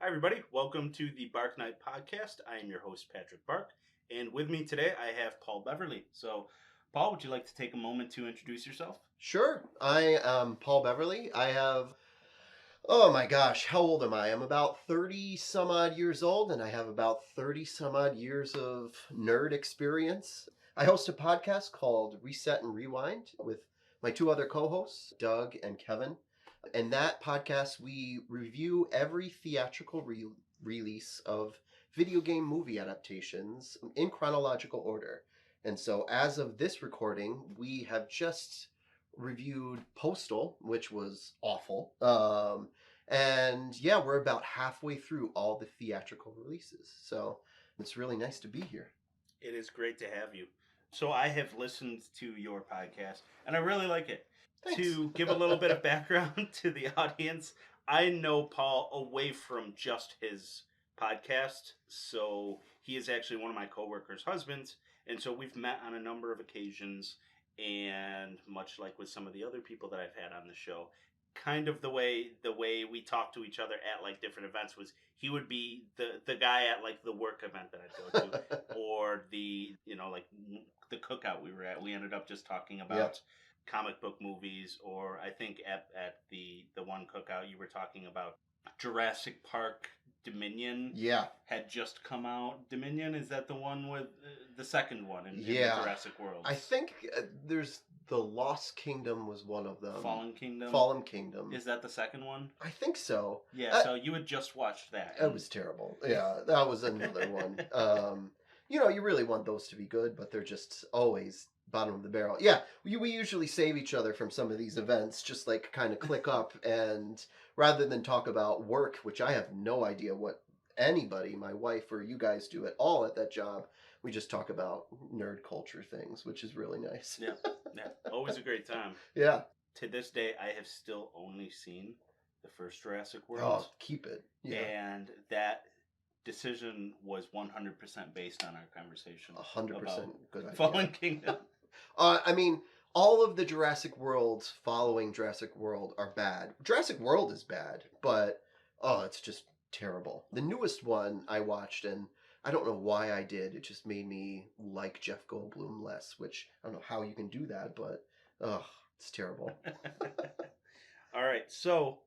everybody. Welcome to the Bark Night Podcast. I am your host, Patrick Bark, and with me today I have Paul Beverly. So, Paul, would you like to take a moment to introduce yourself? Sure. I am Paul Beverly. I have, oh my gosh, how old am I? I'm about 30 some odd years old, and I have about 30 some odd years of nerd experience. I host a podcast called Reset and Rewind with my two other co hosts, Doug and Kevin. In that podcast, we review every theatrical release of video game movie adaptations in chronological order. And so, as of this recording, we have just reviewed Postal, which was awful. And yeah, we're about halfway through all the theatrical releases. So, it's really nice to be here. It is great to have you. So, I have listened to your podcast, and I really like it. Thanks. To give a little bit of background to the audience, I know Paul away from just his podcast. So he is actually one of my coworkers' husbands. And so we've met on a number of occasions. And much like with some of the other people that I've had on the show, kind of the way we talk to each other at like different events was he would be the guy at like the work event that I'd go to or the like the cookout we were at. We ended up just talking about comic book movies, or I think at the one cookout you were talking about Jurassic Park Dominion. Had just come out. Dominion, is that the one with the second one in the Jurassic World? I think there's the Lost Kingdom was one of them. Fallen Kingdom. Fallen Kingdom. Is that the second one? I think so. Yeah. So you had just watched that. It was terrible. Yeah, that was another one. You really want those to be good, but they're just always bottom of the barrel. Yeah, we usually save each other from some of these events, just like kind of click up, and rather than talk about work, which I have no idea what anybody, my wife or you guys do at all at that job, we just talk about nerd culture things, which is really nice. Yeah, always a great time. Yeah. To this day, I have still only seen the first Jurassic World. Oh, keep it. Yeah. And that decision was 100% based on our conversation. 100% good idea. Fallen Kingdom. I mean, all of the Jurassic Worlds following Jurassic World are bad. Jurassic World is bad, but it's just terrible. The newest one I watched, and I don't know why I did. It just made me like Jeff Goldblum less, which I don't know how you can do that, but it's terrible. All right, so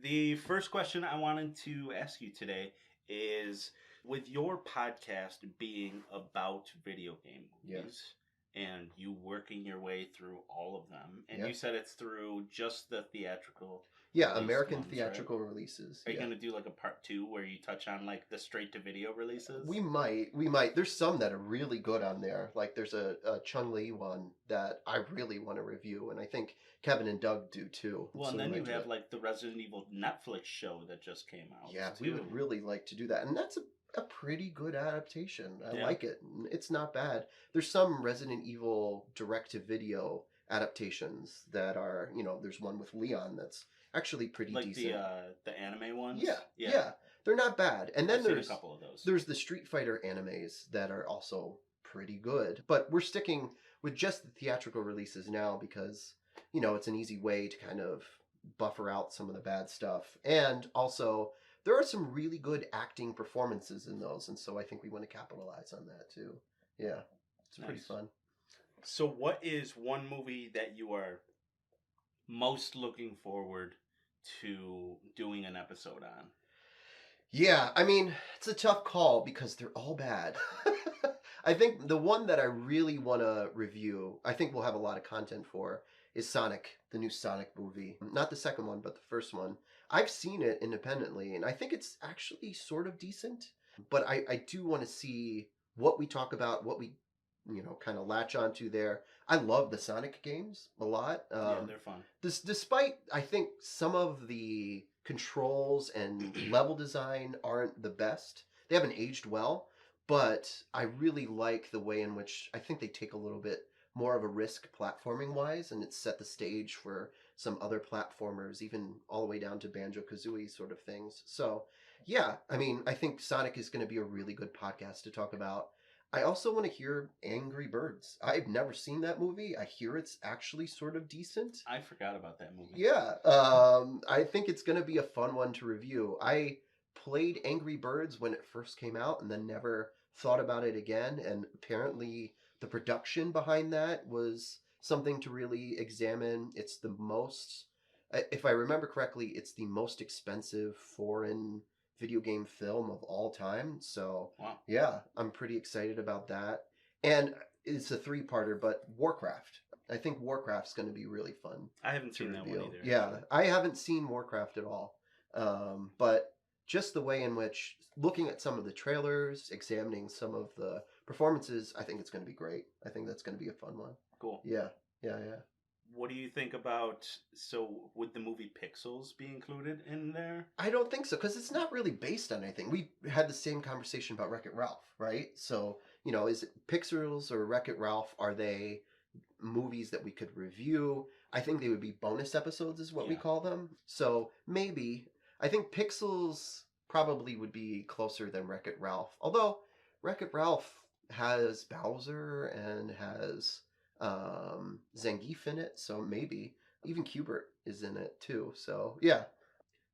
the first question I wanted to ask you today is, with your podcast being about video game movies, and you working your way through all of them, and you said it's through just the theatrical. Yeah, American theatrical releases. Are you going to do like a part 2 where you touch on like the straight to video releases? We might. There's some that are really good on there. Like there's a Chun-Li one that I really want to review, and I think Kevin and Doug do too. Well, and then you have like the Resident Evil Netflix show that just came out. Yeah, we would really like to do that, and that's a pretty good adaptation. I like it. It's not bad. There's some Resident Evil direct-to-video adaptations that are, there's one with Leon that's actually pretty decent. Like the anime ones? Yeah. They're not bad. And then there's a couple of those. There's the Street Fighter animes that are also pretty good. But we're sticking with just the theatrical releases now because, it's an easy way to kind of buffer out some of the bad stuff. And also, there are some really good acting performances in those, and so I think we want to capitalize on that too. Yeah, it's pretty fun. So what is one movie that you are most looking forward to doing an episode on? Yeah, I mean, it's a tough call because they're all bad. I think the one that I really want to review, I think we'll have a lot of content for, is Sonic, the new Sonic movie. Not the second one, but the first one. I've seen it independently, and I think it's actually sort of decent. But I do want to see what we talk about, what we, kind of latch onto there. I love the Sonic games a lot. They're fun. Despite, I think, some of the controls and level design aren't the best. They haven't aged well, but I really like the way in which I think they take a little bit more of a risk platforming-wise, and it's set the stage for some other platformers, even all the way down to Banjo-Kazooie sort of things. So, yeah, I mean, I think Sonic is going to be a really good podcast to talk about. I also want to hear Angry Birds. I've never seen that movie. I hear it's actually sort of decent. I forgot about that movie. Yeah, I think it's going to be a fun one to review. I played Angry Birds when it first came out and then never thought about it again. And apparently, the production behind that was something to really examine. It's the most, if I remember correctly, it's the most expensive foreign video game film of all time. So, Wow. yeah, I'm pretty excited about that. And it's a three-parter, but Warcraft. I think Warcraft's going to be really fun. I haven't seen that one either. Yeah, actually. I haven't seen Warcraft at all. But just the way in which, looking at some of the trailers, examining some of the performances, I think it's going to be great. I think that's going to be a fun one. Cool. Yeah. What do you think about, so would the movie Pixels be included in there? I don't think so, because it's not really based on anything. We had the same conversation about Wreck-It Ralph, right? So, is it Pixels or Wreck-It Ralph? Are they movies that we could review? I think they would be bonus episodes is what we call them. So maybe. I think Pixels probably would be closer than Wreck-It Ralph. Although Wreck-It Ralph has Bowser and has Zangief in it, so maybe. Even Qbert is in it too. So yeah.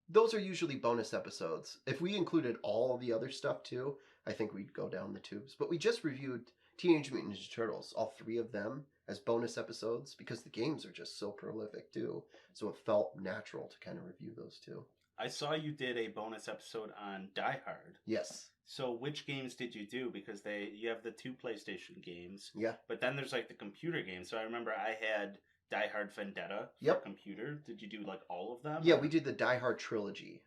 Those are usually bonus episodes. If we included all the other stuff too, I think we'd go down the tubes. But we just reviewed Teenage Mutant Ninja Turtles, all three of them, as bonus episodes because the games are just so prolific too. So it felt natural to kind of review those two. I saw you did a bonus episode on Die Hard. Yes. So which games did you do? Because you have the 2 PlayStation games. Yeah. But then there's like the computer games. So I remember I had Die Hard Vendetta for computer. Did you do like all of them? Yeah, we did the Die Hard trilogy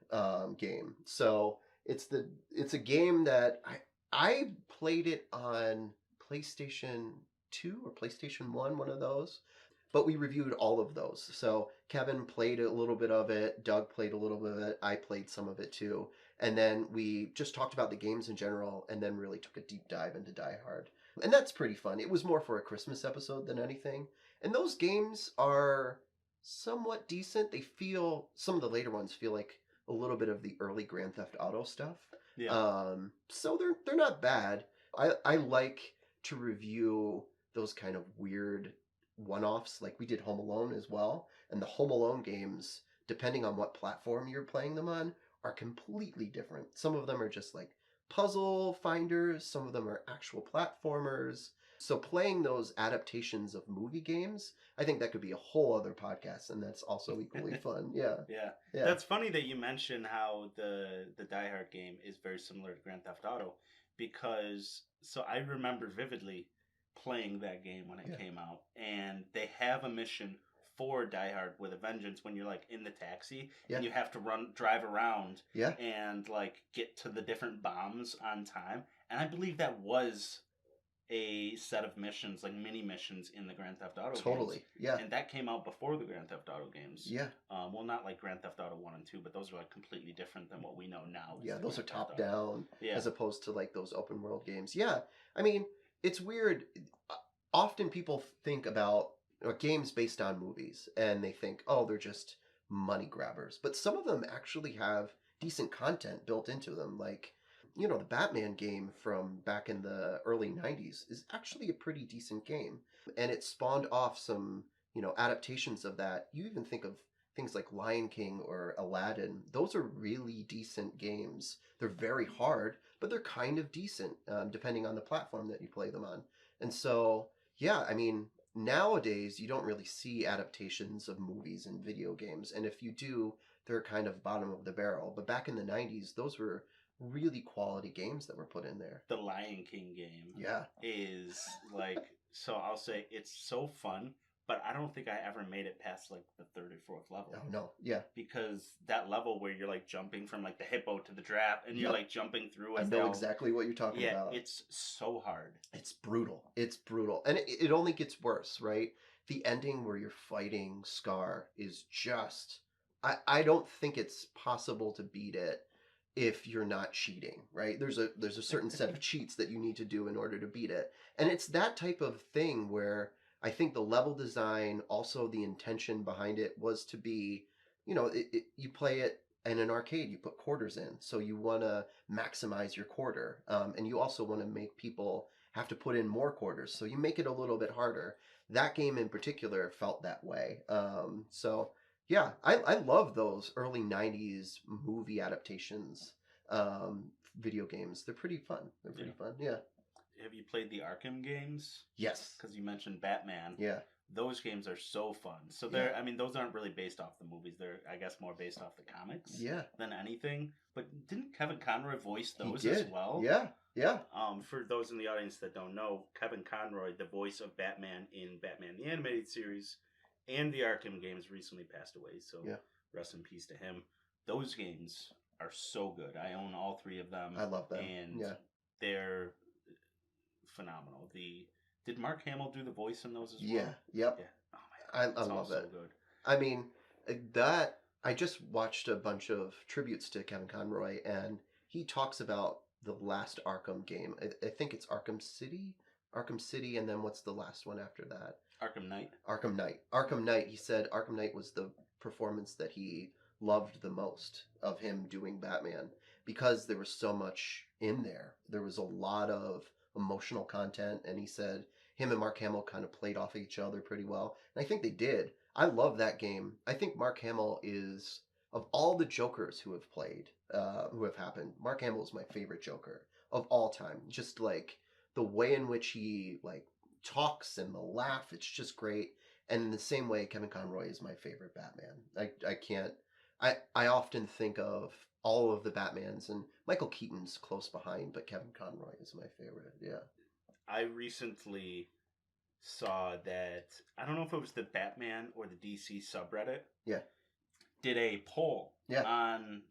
game. So it's a game that I played it on PlayStation 2 or PlayStation 1, one of those. But we reviewed all of those. So Kevin played a little bit of it. Doug played a little bit of it. I played some of it too. And then we just talked about the games in general and then really took a deep dive into Die Hard. And that's pretty fun. It was more for a Christmas episode than anything. And those games are somewhat decent. Some of the later ones feel like a little bit of the early Grand Theft Auto stuff. Yeah. So they're not bad. I like to review those kind of weird one-offs, like we did Home Alone as well. And the Home Alone games, depending on what platform you're playing them on, are completely different. Some of them are just like puzzle finders. Some of them are actual platformers. So playing those adaptations of movie games, I think that could be a whole other podcast, and that's also equally fun. Yeah. That's funny that you mention how the Die Hard game is very similar to Grand Theft Auto, because so I remember vividly playing that game when it came out, and they have a mission for Die Hard with a Vengeance when you're like in the taxi and you have to drive around and like get to the different bombs on time. And I believe that was a set of missions, like mini missions in the Grand Theft Auto games. Yeah. And that came out before the Grand Theft Auto games. Yeah. Well, not like Grand Theft Auto 1 and 2, but those are like completely different than what we know now. Yeah, those are top down as opposed to like those open world games. Yeah. I mean, it's weird. Often people think about games based on movies and they think, oh, they're just money grabbers. But some of them actually have decent content built into them. Like, the Batman game from back in the early 90s is actually a pretty decent game. And it spawned off some, adaptations of that. You even think of things like Lion King or Aladdin. Those are really decent games. They're very hard, but they're kind of decent depending on the platform that you play them on. And so, yeah, I mean, nowadays you don't really see adaptations of movies and video games. And if you do, they're kind of bottom of the barrel. But back in the 90s, those were really quality games that were put in there. The Lion King game is like, so I'll say it's so fun, but I don't think I ever made it past like the third or fourth level. Oh, no. Yeah. Because that level where you're like jumping from like the hippo to the giraffe and you're like jumping through. I know exactly what you're talking about. Yeah, it's so hard. It's brutal. It's brutal. And it only gets worse, right? The ending where you're fighting Scar is just... I don't think it's possible to beat it if you're not cheating, right? There's a certain set of cheats that you need to do in order to beat it. And it's that type of thing where I think the level design, also the intention behind it was to be, you play it in an arcade, you put quarters in. So you want to maximize your quarter. And you also want to make people have to put in more quarters. So you make it a little bit harder. That game in particular felt that way. So yeah, I love those early 90s movie adaptations. video games. They're pretty fun. They're pretty fun. Yeah. Have you played the Arkham games? Yes. Because you mentioned Batman. Yeah. Those games are so fun. So they're, I mean, those aren't really based off the movies. They're, I guess, more based off the comics. Yeah. Than anything. But didn't Kevin Conroy voice those He did. as well? Yeah. Yeah. For those in the audience that don't know, Kevin Conroy, the voice of Batman in Batman the Animated Series and the Arkham games, recently passed away. So rest in peace to him. Those games are so good. I own all 3 of them. I love them. And they're phenomenal. Did Mark Hamill do the voice in those as well? Yeah. Yep. Yeah. Oh my God. I love that. So good. I mean, that I just watched a bunch of tributes to Kevin Conroy, and he talks about the last Arkham game. I think it's Arkham City, and then what's the last one after that? Arkham Knight. Arkham Knight. He said Arkham Knight was the performance that he loved the most of him doing Batman, because there was so much in there. There was a lot of emotional content, and he said him and Mark Hamill kind of played off each other pretty well, and I think they did. I love that game. I think Mark Hamill is, of all the Jokers who have played, who have happened, Mark Hamill is my favorite Joker of all time. Just like the way in which he like talks and the laugh, it's just great. And in the same way, Kevin Conroy is my favorite Batman. I often think of all of the Batmans, and Michael Keaton's close behind, but Kevin Conroy is my favorite. Yeah. I recently saw that, I don't know if it was the Batman or the DC subreddit. Yeah. Did a poll on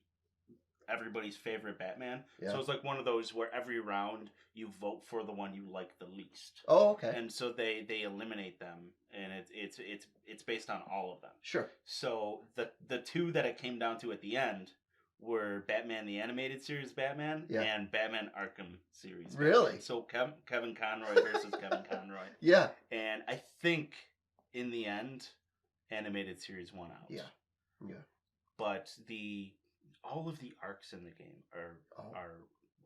everybody's favorite Batman. Yeah. So it's like one of those where every round you vote for the one you like the least. Oh, okay. And so they eliminate them, and it's based on all of them. Sure. So the 2 that it came down to at the end were Batman the Animated Series Batman and Batman Arkham Series Batman. Really? So Kevin Conroy versus Kevin Conroy. Yeah. And I think in the end, Animated Series won out. Yeah. Yeah. But all of the arcs in the game are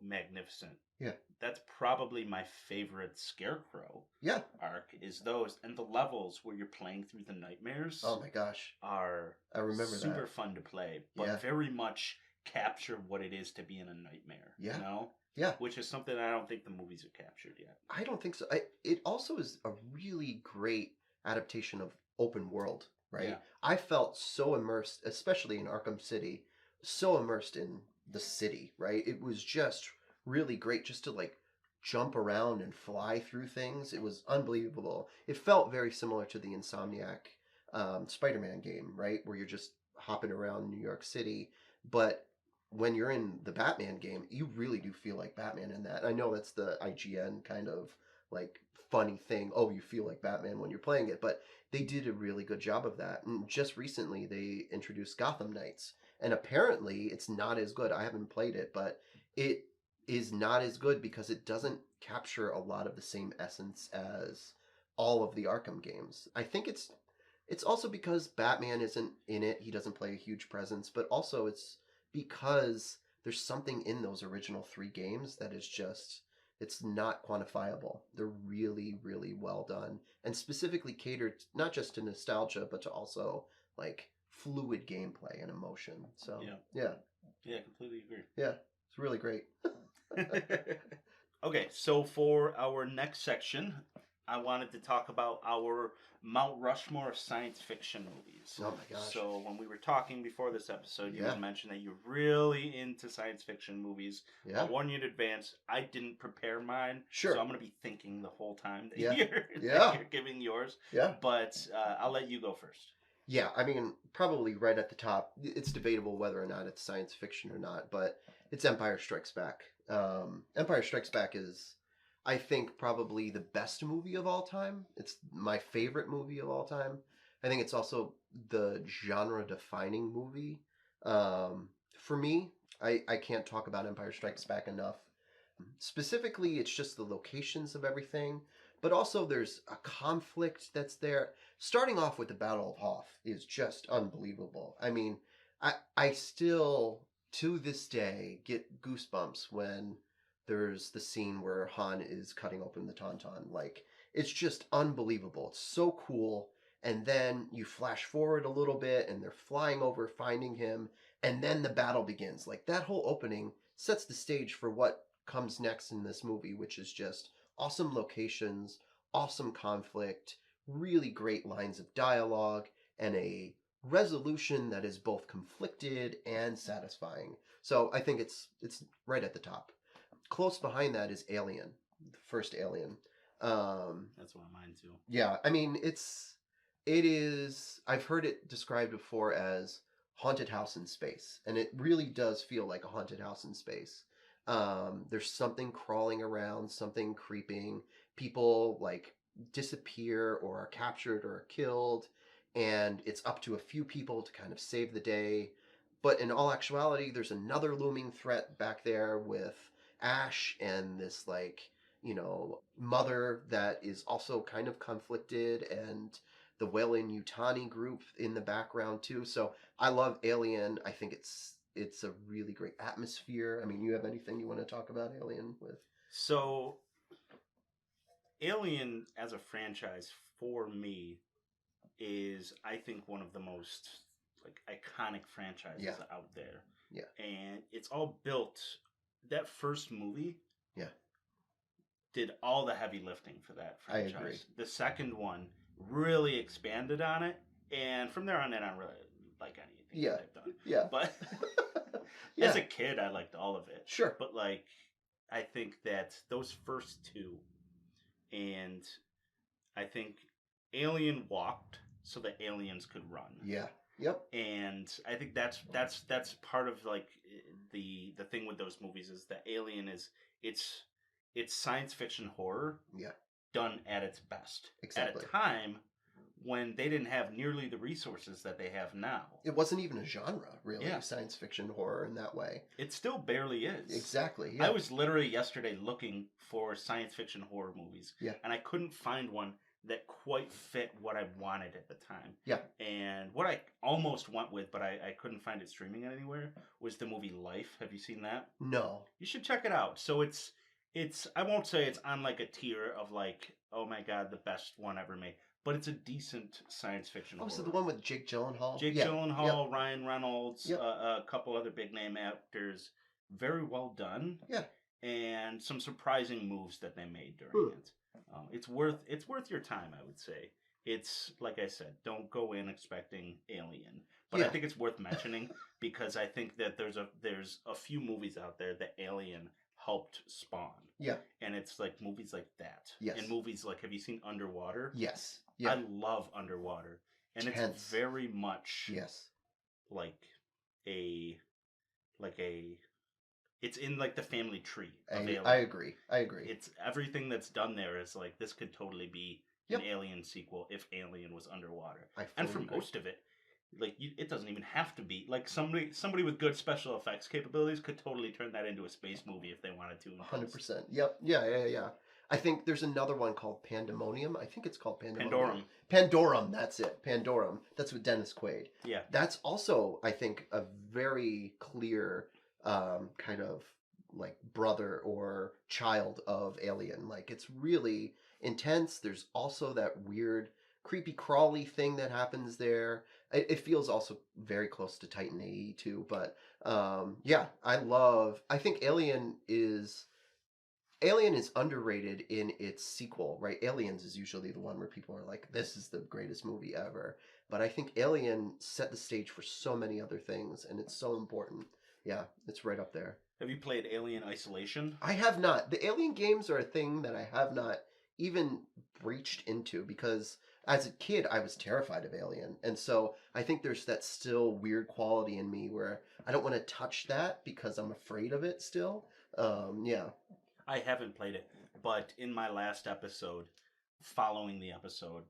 magnificent. Yeah. That's probably my favorite Scarecrow arc, is those, and the levels where you're playing through the nightmares. Oh my gosh. I remember super fun to play, but very much capture what it is to be in a nightmare. Yeah. You know? Yeah. Which is something I don't think the movies have captured yet. I don't think so. It also is a really great adaptation of open world, right? Yeah. I felt so immersed, especially in Arkham City, so immersed in the city, right? It was just really great just to like jump around and fly through things. It was unbelievable. It felt very similar to the Insomniac Spider-Man game, right? Where you're just hopping around New York City. But when you're in the Batman game, you really do feel like Batman in that. I know that's the IGN kind of like funny thing. Oh, you feel like Batman when you're playing it. But they did a really good job of that. And just recently they introduced Gotham Knights. And apparently it's not as good. I haven't played it, but it is not as good because it doesn't capture a lot of the same essence as all of the Arkham games. I think it's also because Batman isn't in it. He doesn't play a huge presence, but also it's because there's something in those original 3 games that is just, it's not quantifiable. They're really, really well done, and specifically catered not just to nostalgia, but to also like fluid gameplay and emotion. So yeah, Completely agree. Yeah, it's really great. Okay, so for our next section, I wanted to talk about our Mount Rushmore of science fiction movies. Oh my gosh. So when we were talking before this episode, you had mentioned that you're really into science fiction movies. Yeah. I'll warn you in advance, I didn't prepare mine. Sure. So I'm going to be thinking the whole time that, Yeah. you're giving yours. Yeah. But I'll let you go first. Yeah, I mean, probably right at the top. It's debatable whether or not it's science fiction or not, but it's Empire Strikes Back. Empire Strikes Back is, I think, probably the best movie of all time. It's my favorite movie of all time. I think it's also the genre-defining movie. For me, I can't talk about Empire Strikes Back enough. Specifically, it's just the locations of everything, but also there's a conflict that's there. Starting off with the Battle of Hoth is just unbelievable. I mean, I still, to this day, get goosebumps when there's the scene where Han is cutting open the Tauntaun. Like, it's just unbelievable. It's so cool. And then you flash forward a little bit, and they're flying over, finding him, and then the battle begins. Like, that whole opening sets the stage for what comes next in this movie, which is just awesome locations, awesome conflict, really great lines of dialogue, and a resolution that is both conflicted and satisfying. So I think it's right at the top. Close behind that is Alien, the first Alien. That's one of mine too. Yeah, I mean it is. I've heard it described before as haunted house in space, and it really does feel like a haunted house in space. There's something crawling around, something creeping. People like disappear or are captured or are killed, and it's up to a few people to kind of save the day. But in all actuality, there's another looming threat back there with Ash and this mother that is also kind of conflicted, and the Weyland-Yutani group in the background too. So I love Alien. I think it's a really great atmosphere. I mean, you have anything you want to talk about Alien with? So, Alien as a franchise for me is, I think, one of the most like iconic franchises out there. Yeah. And it's all built. That first movie. Yeah. Did all the heavy lifting for that franchise. I agree. The second one really expanded on it, and from there on in, I don't really like anything that they've done. Yeah. But as a kid, I liked all of it. Sure. But like, I think that those first two, and I think Alien walked so that aliens could run. Yeah. Yep. And I think that's part of like the thing with those movies is that Alien is it's science fiction horror done at its best. Exactly. At a time when they didn't have nearly the resources that they have now. It wasn't even a genre, really, science fiction horror in that way. It still barely is. Exactly, yeah. I was literally yesterday looking for science fiction horror movies. Yeah. And I couldn't find one that quite fit what I wanted at the time. Yeah. And what I almost went with, but I couldn't find it streaming anywhere, was the movie Life. Have you seen that? No. You should check it out. So it's I won't say it's on like a tier of like, oh my god, the best one ever made, but it's a decent science fiction horror. So the one with Jake Gyllenhaal? Jake Gyllenhaal, Ryan Reynolds, a couple other big name actors. Very well done. Yeah. And some surprising moves that they made during it. It's worth your time, I would say. It's like I said, don't go in expecting Alien, but I think it's worth mentioning because I think that there's a few movies out there that Alien helped spawn. Yeah. And it's like movies like that. Yes. And movies like, have you seen Underwater? Yes. Yeah. I love Underwater. And Tense. It's very much like it's in like the family tree of Alien. I agree. It's everything that's done there is like this could totally be an Alien sequel if Alien was underwater. And for most of it, like it doesn't even have to be like somebody with good special effects capabilities could totally turn that into a space movie if they wanted to. 100%. Yep. Yeah. I think there's another one called Pandemonium. I think it's called Pandemonium. Pandorum. That's it. Pandorum. That's with Dennis Quaid. Yeah. That's also, I think, a very clear kind of like brother or child of Alien. Like it's really intense. There's also that weird creepy crawly thing that happens there. It feels also very close to Titan AE too, but I think Alien is underrated in its sequel, right? Aliens is usually the one where people are like, this is the greatest movie ever. But I think Alien set the stage for so many other things, and it's so important. Yeah, it's right up there. Have you played Alien Isolation? I have not. The Alien games are a thing that I have not even breached into because as a kid I was terrified of Alien. And so I think there's that still weird quality in me where I don't want to touch that because I'm afraid of it still. I haven't played it, but in my last episode, following the episode,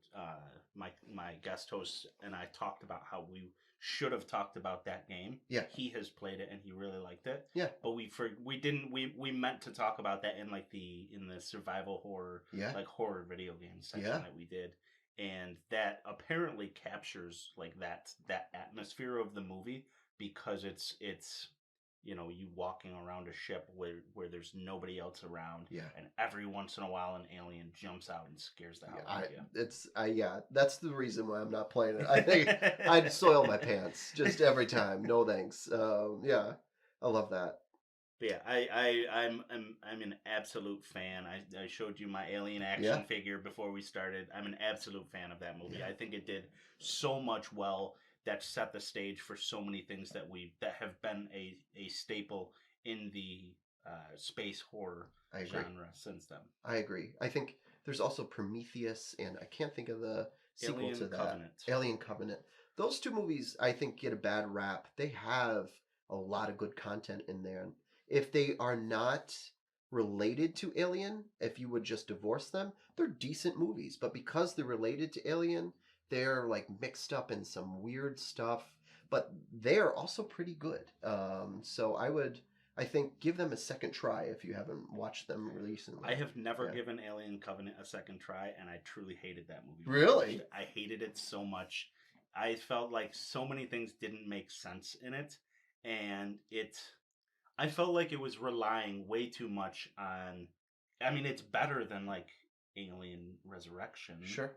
my guest host and I talked about how we should have talked about that game. Yeah. He has played it and he really liked it. Yeah. But we meant to talk about that in the survival horror horror video game section that we did. And that apparently captures like that atmosphere of the movie because it's you walking around a ship where there's nobody else around. Yeah. And every once in a while an alien jumps out and scares the hell out of you. That's the reason why I'm not playing it. I think I'd soil my pants just every time. No thanks. I love that. But yeah, I'm an absolute fan. I showed you my Alien Yeah. action figure before we started. I'm an absolute fan of that movie. Yeah. I think it did so much well that set the stage for so many things that have been a staple in the space horror I agree. genre since then. I agree. I think there's also Prometheus, and I can't think of the sequel to Alien that, Covenant. Alien Covenant. Those two movies, I think, get a bad rap. They have a lot of good content in there. If they are not related to Alien, if you would just divorce them, they're decent movies. But because they're related to Alien, they're like mixed up in some weird stuff. But they're also pretty good. So I think give them a second try if you haven't watched them recently. I have never Yeah. given Alien Covenant a second try, and I truly hated that movie. Really? I hated it so much. I felt like so many things didn't make sense in it, and I felt like it was relying way too much on. I mean, it's better than like Alien Resurrection. Sure.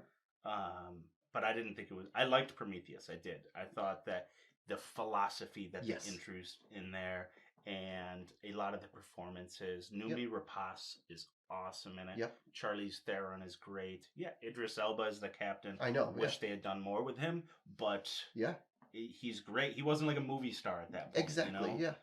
But I didn't think it was. I liked Prometheus. I did. I thought that the philosophy that Yes. they introduced in there and a lot of the performances. Yep. Noomi Rapace is awesome in it. Yep. Charlize Theron is great. Yeah, Idris Elba is the captain. I know. Wish they had done more with him, but Yeah. he's great. He wasn't like a movie star at that point. Exactly. You know? Yeah.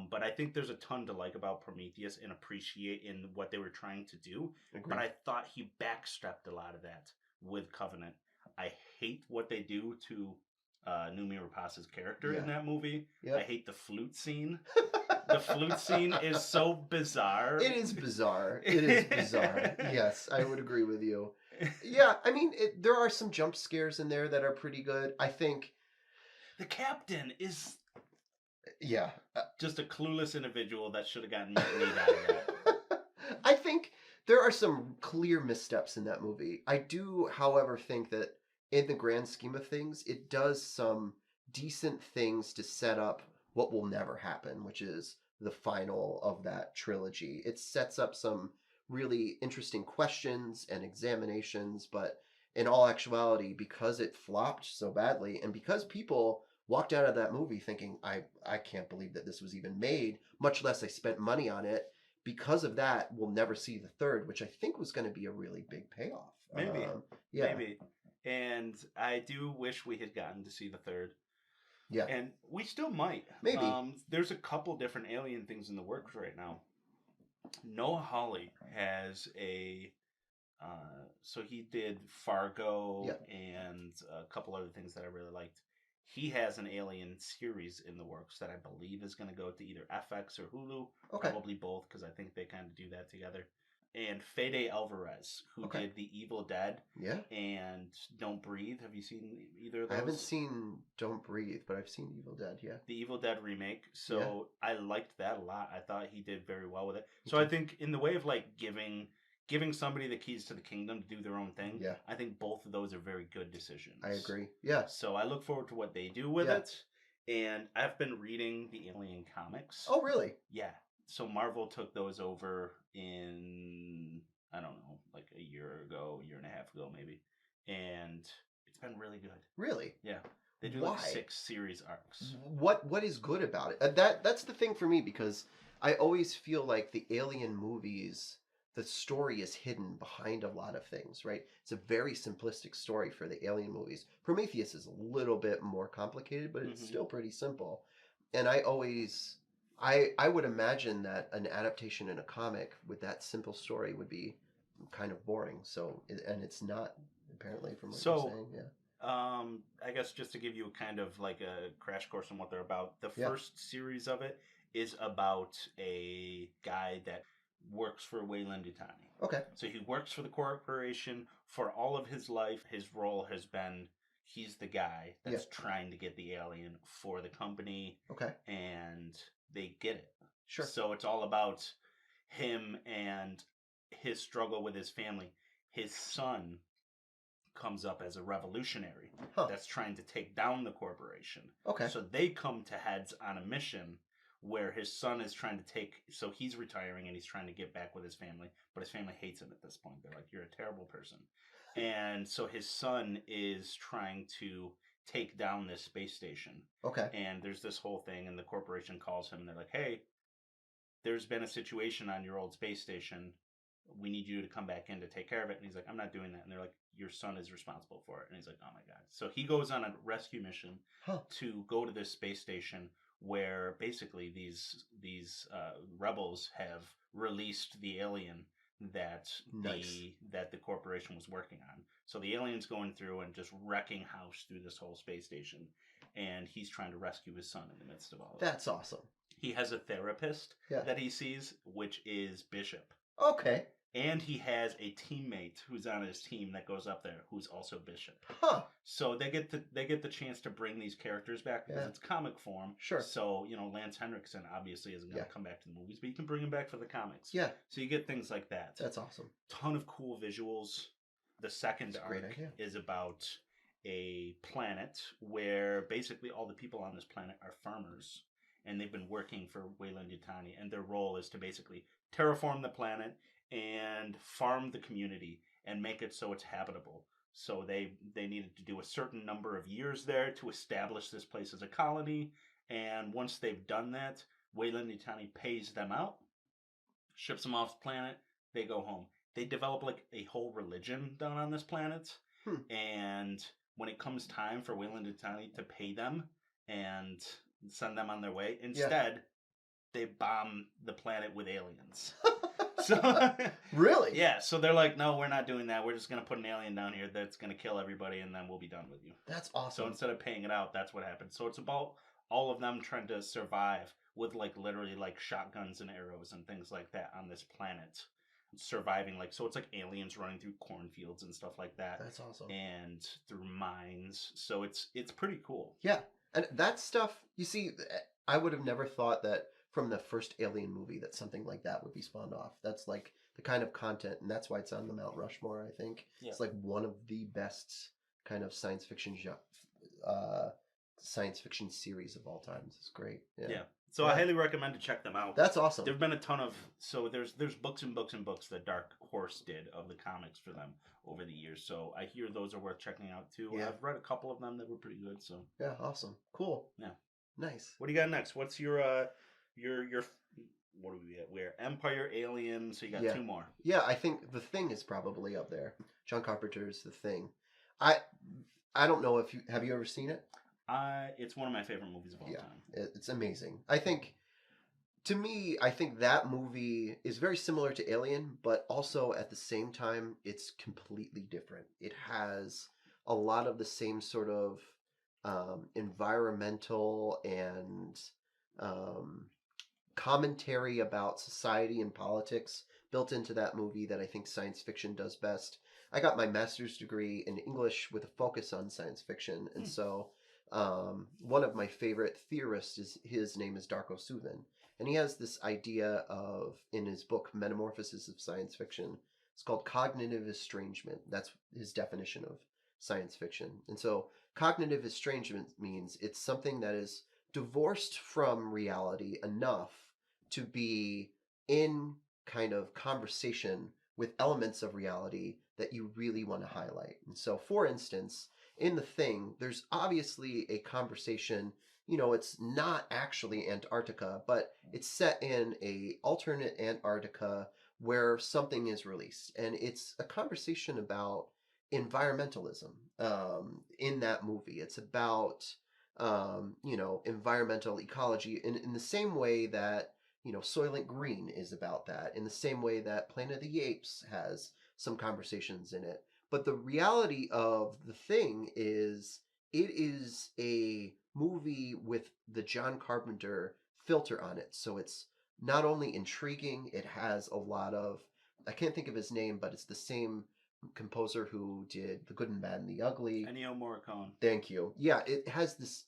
But I think there's a ton to like about Prometheus and appreciate in what they were trying to do. Agreed. But I thought he backstepped a lot of that with Covenant. I hate what they do to Noomi Rapace's character in that movie. Yep. I hate the flute scene. The flute scene is so bizarre. It is bizarre. It is bizarre. Yes, I would agree with you. Yeah, I mean, there are some jump scares in there that are pretty good. I think the captain is just a clueless individual that should have gotten meat out of that. I think there are some clear missteps in that movie. I do, however, think that in the grand scheme of things, it does some decent things to set up what will never happen, which is the final of that trilogy. It sets up some really interesting questions and examinations, but in all actuality, because it flopped so badly and because people walked out of that movie thinking, I can't believe that this was even made, much less I spent money on it, because of that, we'll never see the third, which I think was going to be a really big payoff. Maybe. Yeah. Maybe. And I do wish we had gotten to see the third. Yeah. And we still might. Maybe. There's a couple different Alien things in the works right now. Noah Hawley has a... so he did Fargo and a couple other things that I really liked. He has an Alien series in the works that I believe is going to go to either FX or Hulu. Okay. Probably both, because I think they kind of do that together. And Fede Alvarez, who did The Evil Dead and Don't Breathe. Have you seen either of those? I haven't seen Don't Breathe, but I've seen Evil Dead, The Evil Dead remake. So I liked that a lot. I thought he did very well with it. So I think in the way of like giving somebody the keys to the kingdom to do their own thing, I think both of those are very good decisions. I agree. Yeah. So I look forward to what they do with it. And I've been reading the Alien comics. Oh, really? Yeah. So Marvel took those over in, I don't know, like a year and a half ago maybe. And it's been really good. Really? Yeah. They do like 6 series arcs. What is good about it? That's the thing for me, because I always feel like the Alien movies, the story is hidden behind a lot of things, right? It's a very simplistic story for the Alien movies. Prometheus is a little bit more complicated, but it's still pretty simple. And I would imagine that an adaptation in a comic with that simple story would be kind of boring. So, and it's not, apparently, from what you're saying. Yeah. I guess just to give you kind of like a crash course on what they're about, the first series of it is about a guy that works for Weyland-Yutani. Okay. So he works for the corporation for all of his life. His role has been he's the guy that's trying to get the alien for the company. Okay. And they get it. Sure. So it's all about him and his struggle with his family. His son comes up as a revolutionary that's trying to take down the corporation. Okay. So they come to heads on a mission where his son is trying to so he's retiring and he's trying to get back with his family, but his family hates him at this point. They're like, you're a terrible person. And so his son is trying to take down this space station. Okay. And there's this whole thing, and the corporation calls him and they're like, hey, there's been a situation on your old space station. We need you to come back in to take care of it. And he's like, I'm not doing that. And they're like, your son is responsible for it. And he's like, oh my God. So he goes on a rescue mission to go to this space station where basically these rebels have released the alien that the corporation was working on. So the alien's going through and just wrecking house through this whole space station. And he's trying to rescue his son in the midst of all of it. That's awesome. He has a therapist that he sees, which is Bishop. Okay. And he has a teammate who's on his team that goes up there, who's also Bishop. Huh. So they get the chance to bring these characters back because it's comic form. Sure. So Lance Henriksen obviously isn't going to come back to the movies, but you can bring him back for the comics. Yeah. So you get things like that. That's awesome. Ton of cool visuals. The second arc is about a planet where basically all the people on this planet are farmers, and they've been working for Weyland-Yutani, and their role is to basically terraform the planet and farm the community and make it so it's habitable. So they needed to do a certain number of years there to establish this place as a colony, and once they've done that, Weyland-Yutani pays them out, ships them off the planet, they go home. They develop like a whole religion down on this planet, and when it comes time for Weyland-Yutani to pay them and send them on their way, instead they bomb the planet with aliens. So really? Yeah, so they're like, no, we're not doing that. We're just going to put an alien down here that's going to kill everybody, and then we'll be done with you. That's awesome. So instead of paying it out, that's what happened. So it's about all of them trying to survive with like literally like shotguns and arrows and things like that on this planet. Surviving, like, so it's like aliens running through cornfields and stuff like that. That's awesome. And through mines. So it's pretty cool. Yeah. And that stuff, you see, I would have never thought that from the first Alien movie that something like that would be spawned off. That's like the kind of content, and that's why it's on the Mount Rushmore, I think. Yeah. It's like one of the best kind of science fiction series of all times. It's great. Yeah. So I highly recommend to check them out. That's awesome. There've been a ton of there's books and books and books that Dark Horse did of the comics for them over the years. So I hear those are worth checking out too. Yeah. I've read a couple of them that were pretty good. So yeah, awesome, cool. Yeah, nice. What do you got next? What's your what are we at? We're Empire, Alien. So you got two more. Yeah, I think The Thing is probably up there. John Carpenter's The Thing. I don't know if have you ever seen it? It's one of my favorite movies of all time. It's amazing. I think that movie is very similar to Alien, but also at the same time, it's completely different. It has a lot of the same sort of environmental and commentary about society and politics built into that movie that I think science fiction does best. I got my master's degree in English with a focus on science fiction, and so one of my favorite theorists his name is Darko Suvin, and he has this idea of, in his book Metamorphosis of Science Fiction, it's called cognitive estrangement. That's his definition of science fiction. And so cognitive estrangement means it's something that is divorced from reality enough to be in kind of conversation with elements of reality that you really want to highlight. And so, for instance, in The Thing, there's obviously a conversation, it's not actually Antarctica, but it's set in a alternate Antarctica where something is released. And it's a conversation about environmentalism in that movie. It's about, environmental ecology in the same way that, Soylent Green is about that, in the same way that Planet of the Apes has some conversations in it. But the reality of The Thing is it is a movie with the John Carpenter filter on it. So it's not only intriguing, it has a lot of, I can't think of his name, but it's the same composer who did The Good and Bad and the Ugly. Ennio Morricone. Thank you. Yeah, it has this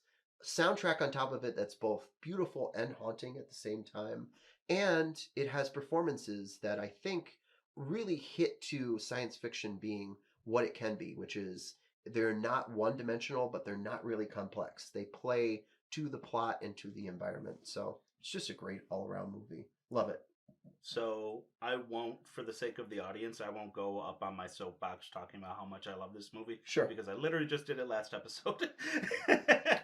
soundtrack on top of it that's both beautiful and haunting at the same time. And it has performances that I think really hit to science fiction being what it can be, which is they're not one-dimensional, but they're not really complex. They play to the plot and to the environment. So it's just a great all-around movie. Love it. So I won't, for the sake of the audience, I won't go up on my soapbox talking about how much I love this movie. Sure. Because I literally just did it last episode.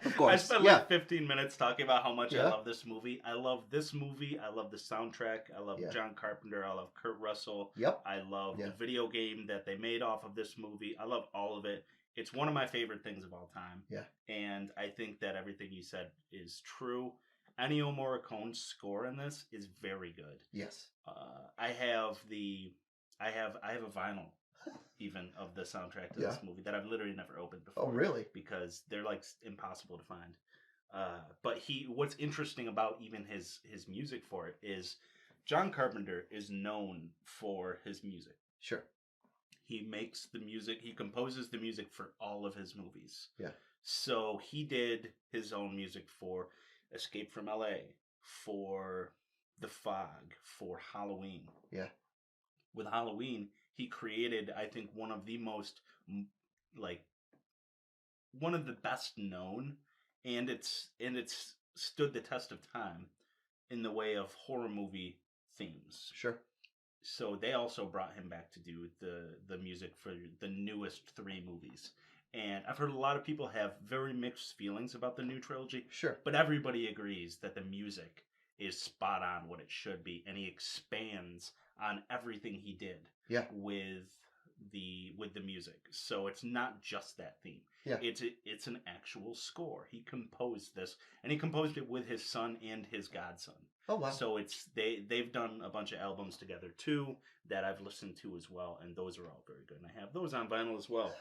Of course. I spent Yeah. like 15 minutes talking about how much I Yeah. love this movie. I love this movie. I love the soundtrack. I love Yeah. John Carpenter. I love Kurt Russell. Yep. I love Yeah. the video game that they made off of this movie. I love all of it. It's one of my favorite things of all time. Yeah. And I think that everything you said is true. Ennio Morricone's score in this is very good. Yes. I have a vinyl even of the soundtrack to this movie that I've literally never opened before. Oh, really? Because they're like impossible to find. But what's interesting about even his music for it is John Carpenter is known for his music. Sure. He makes the music, he composes the music for all of his movies. Yeah. So he did his own music for Escape from LA, for The Fog, for Halloween. Yeah. With Halloween, he created, I think, one of the best known, and it's stood the test of time in the way of horror movie themes. Sure. So they also brought him back to do the music for the newest 3 movies. And I've heard a lot of people have very mixed feelings about the new trilogy. Sure. But everybody agrees that the music is spot on what it should be, and he expands on everything he did. Yeah. With the music. So it's not just that theme. Yeah. It's an actual score. He composed this, and he composed it with his son and his godson. Oh, wow. So they've done a bunch of albums together too that I've listened to as well, and those are all very good. And I have those on vinyl as well.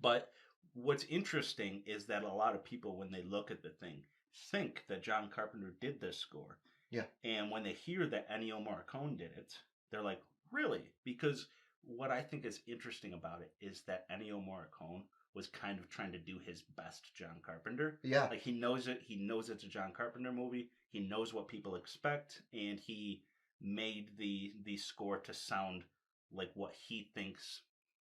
But what's interesting is that a lot of people, when they look at the thing, think that John Carpenter did this score. Yeah. And when they hear that Ennio Morricone did it, they're like, really? Because what I think is interesting about it is that Ennio Morricone was kind of trying to do his best John Carpenter. Yeah. Like, he knows it. He knows it's a John Carpenter movie. He knows what people expect, and he made the score to sound like what he thinks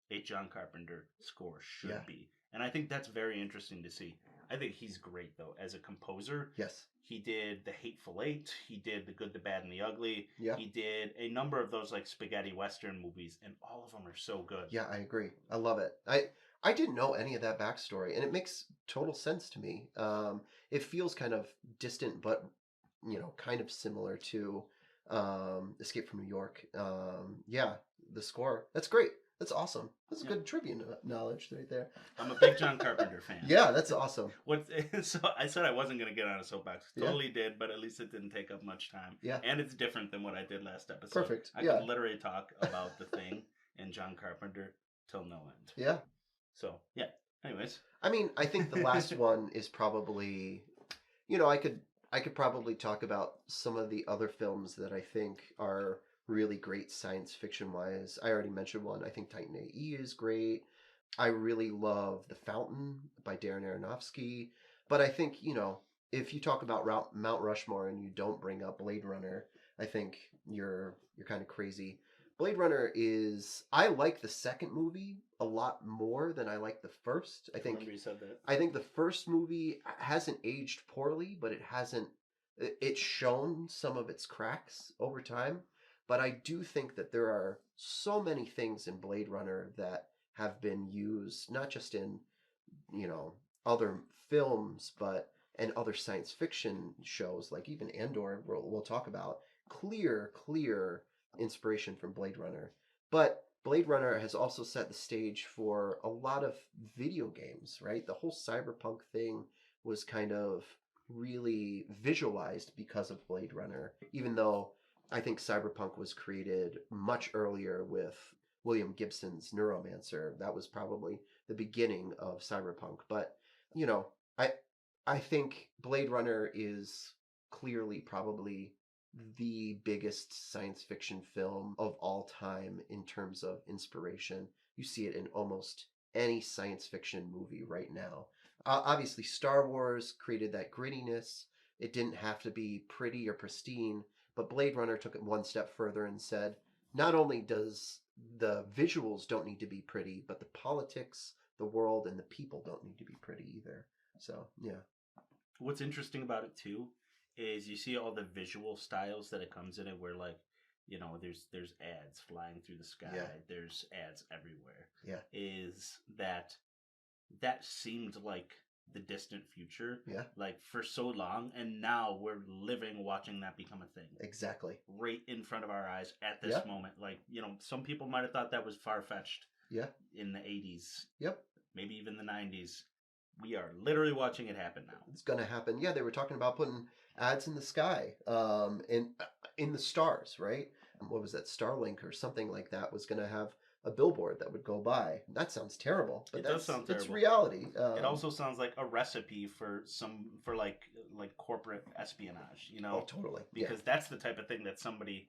a John Carpenter score should be. And I think that's very interesting to see. I think he's great, though, as a composer. Yes. He did The Hateful Eight. He did The Good, the Bad, and the Ugly. Yeah. He did a number of those like spaghetti western movies, and all of them are so good. Yeah, I agree. I love it. I didn't know any of that backstory, and it makes total sense to me. It feels kind of distant, but kind of similar to Escape from New York. Yeah, the score. That's great. That's awesome. That's good trivia knowledge right there. I'm a big John Carpenter fan. Yeah, that's awesome. So I said I wasn't going to get on a soapbox. Totally did, but at least it didn't take up much time. Yeah. And it's different than what I did last episode. Perfect. I could literally talk about The Thing and John Carpenter till no end. Yeah. So, yeah. Anyways. I mean, I think the last one is probably, I could probably talk about some of the other films that I think are really great science fiction wise. I already mentioned one. I think Titan AE is great. I really love The Fountain by Darren Aronofsky. But I think, if you talk about Mount Rushmore and you don't bring up Blade Runner, I think you're kind of crazy. Blade Runner I like the second movie a lot more than I like the first. I think you said that. I think the first movie hasn't aged poorly, but it's shown some of its cracks over time. But I do think that there are so many things in Blade Runner that have been used, not just in, other films, and other science fiction shows, like even Andor, we'll talk about. Clear inspiration from Blade Runner. But Blade Runner has also set the stage for a lot of video games, right? The whole cyberpunk thing was kind of really visualized because of Blade Runner, even though I think cyberpunk was created much earlier with William Gibson's Neuromancer. That was probably the beginning of cyberpunk. But, I think Blade Runner is clearly probably the biggest science fiction film of all time in terms of inspiration. You see it in almost any science fiction movie right now. Obviously, Star Wars created that grittiness. It didn't have to be pretty or pristine, but Blade Runner took it one step further and said, not only does the visuals don't need to be pretty, but the politics, the world, and the people don't need to be pretty either. So, yeah. What's interesting about it, too, is you see all the visual styles that it comes in it, where like there's ads flying through the sky, Yeah. there's ads everywhere. Yeah. Is that seemed like the distant future, Yeah. like for so long, and now we're watching that become a thing Exactly. right in front of our eyes at this Yep. moment. Like some people might have thought that was far fetched. Yeah. In the 80s, Yep. maybe even the 90s. We are literally watching it happen now. It's gonna happen. Yeah, they were talking about putting ads in the sky, in the stars, right? What was that? Starlink or something like that was gonna have a billboard that would go by. That sounds terrible, but It does sound it's terrible. reality. It also sounds like a recipe for like corporate espionage, Oh, totally. because that's the type of thing that somebody,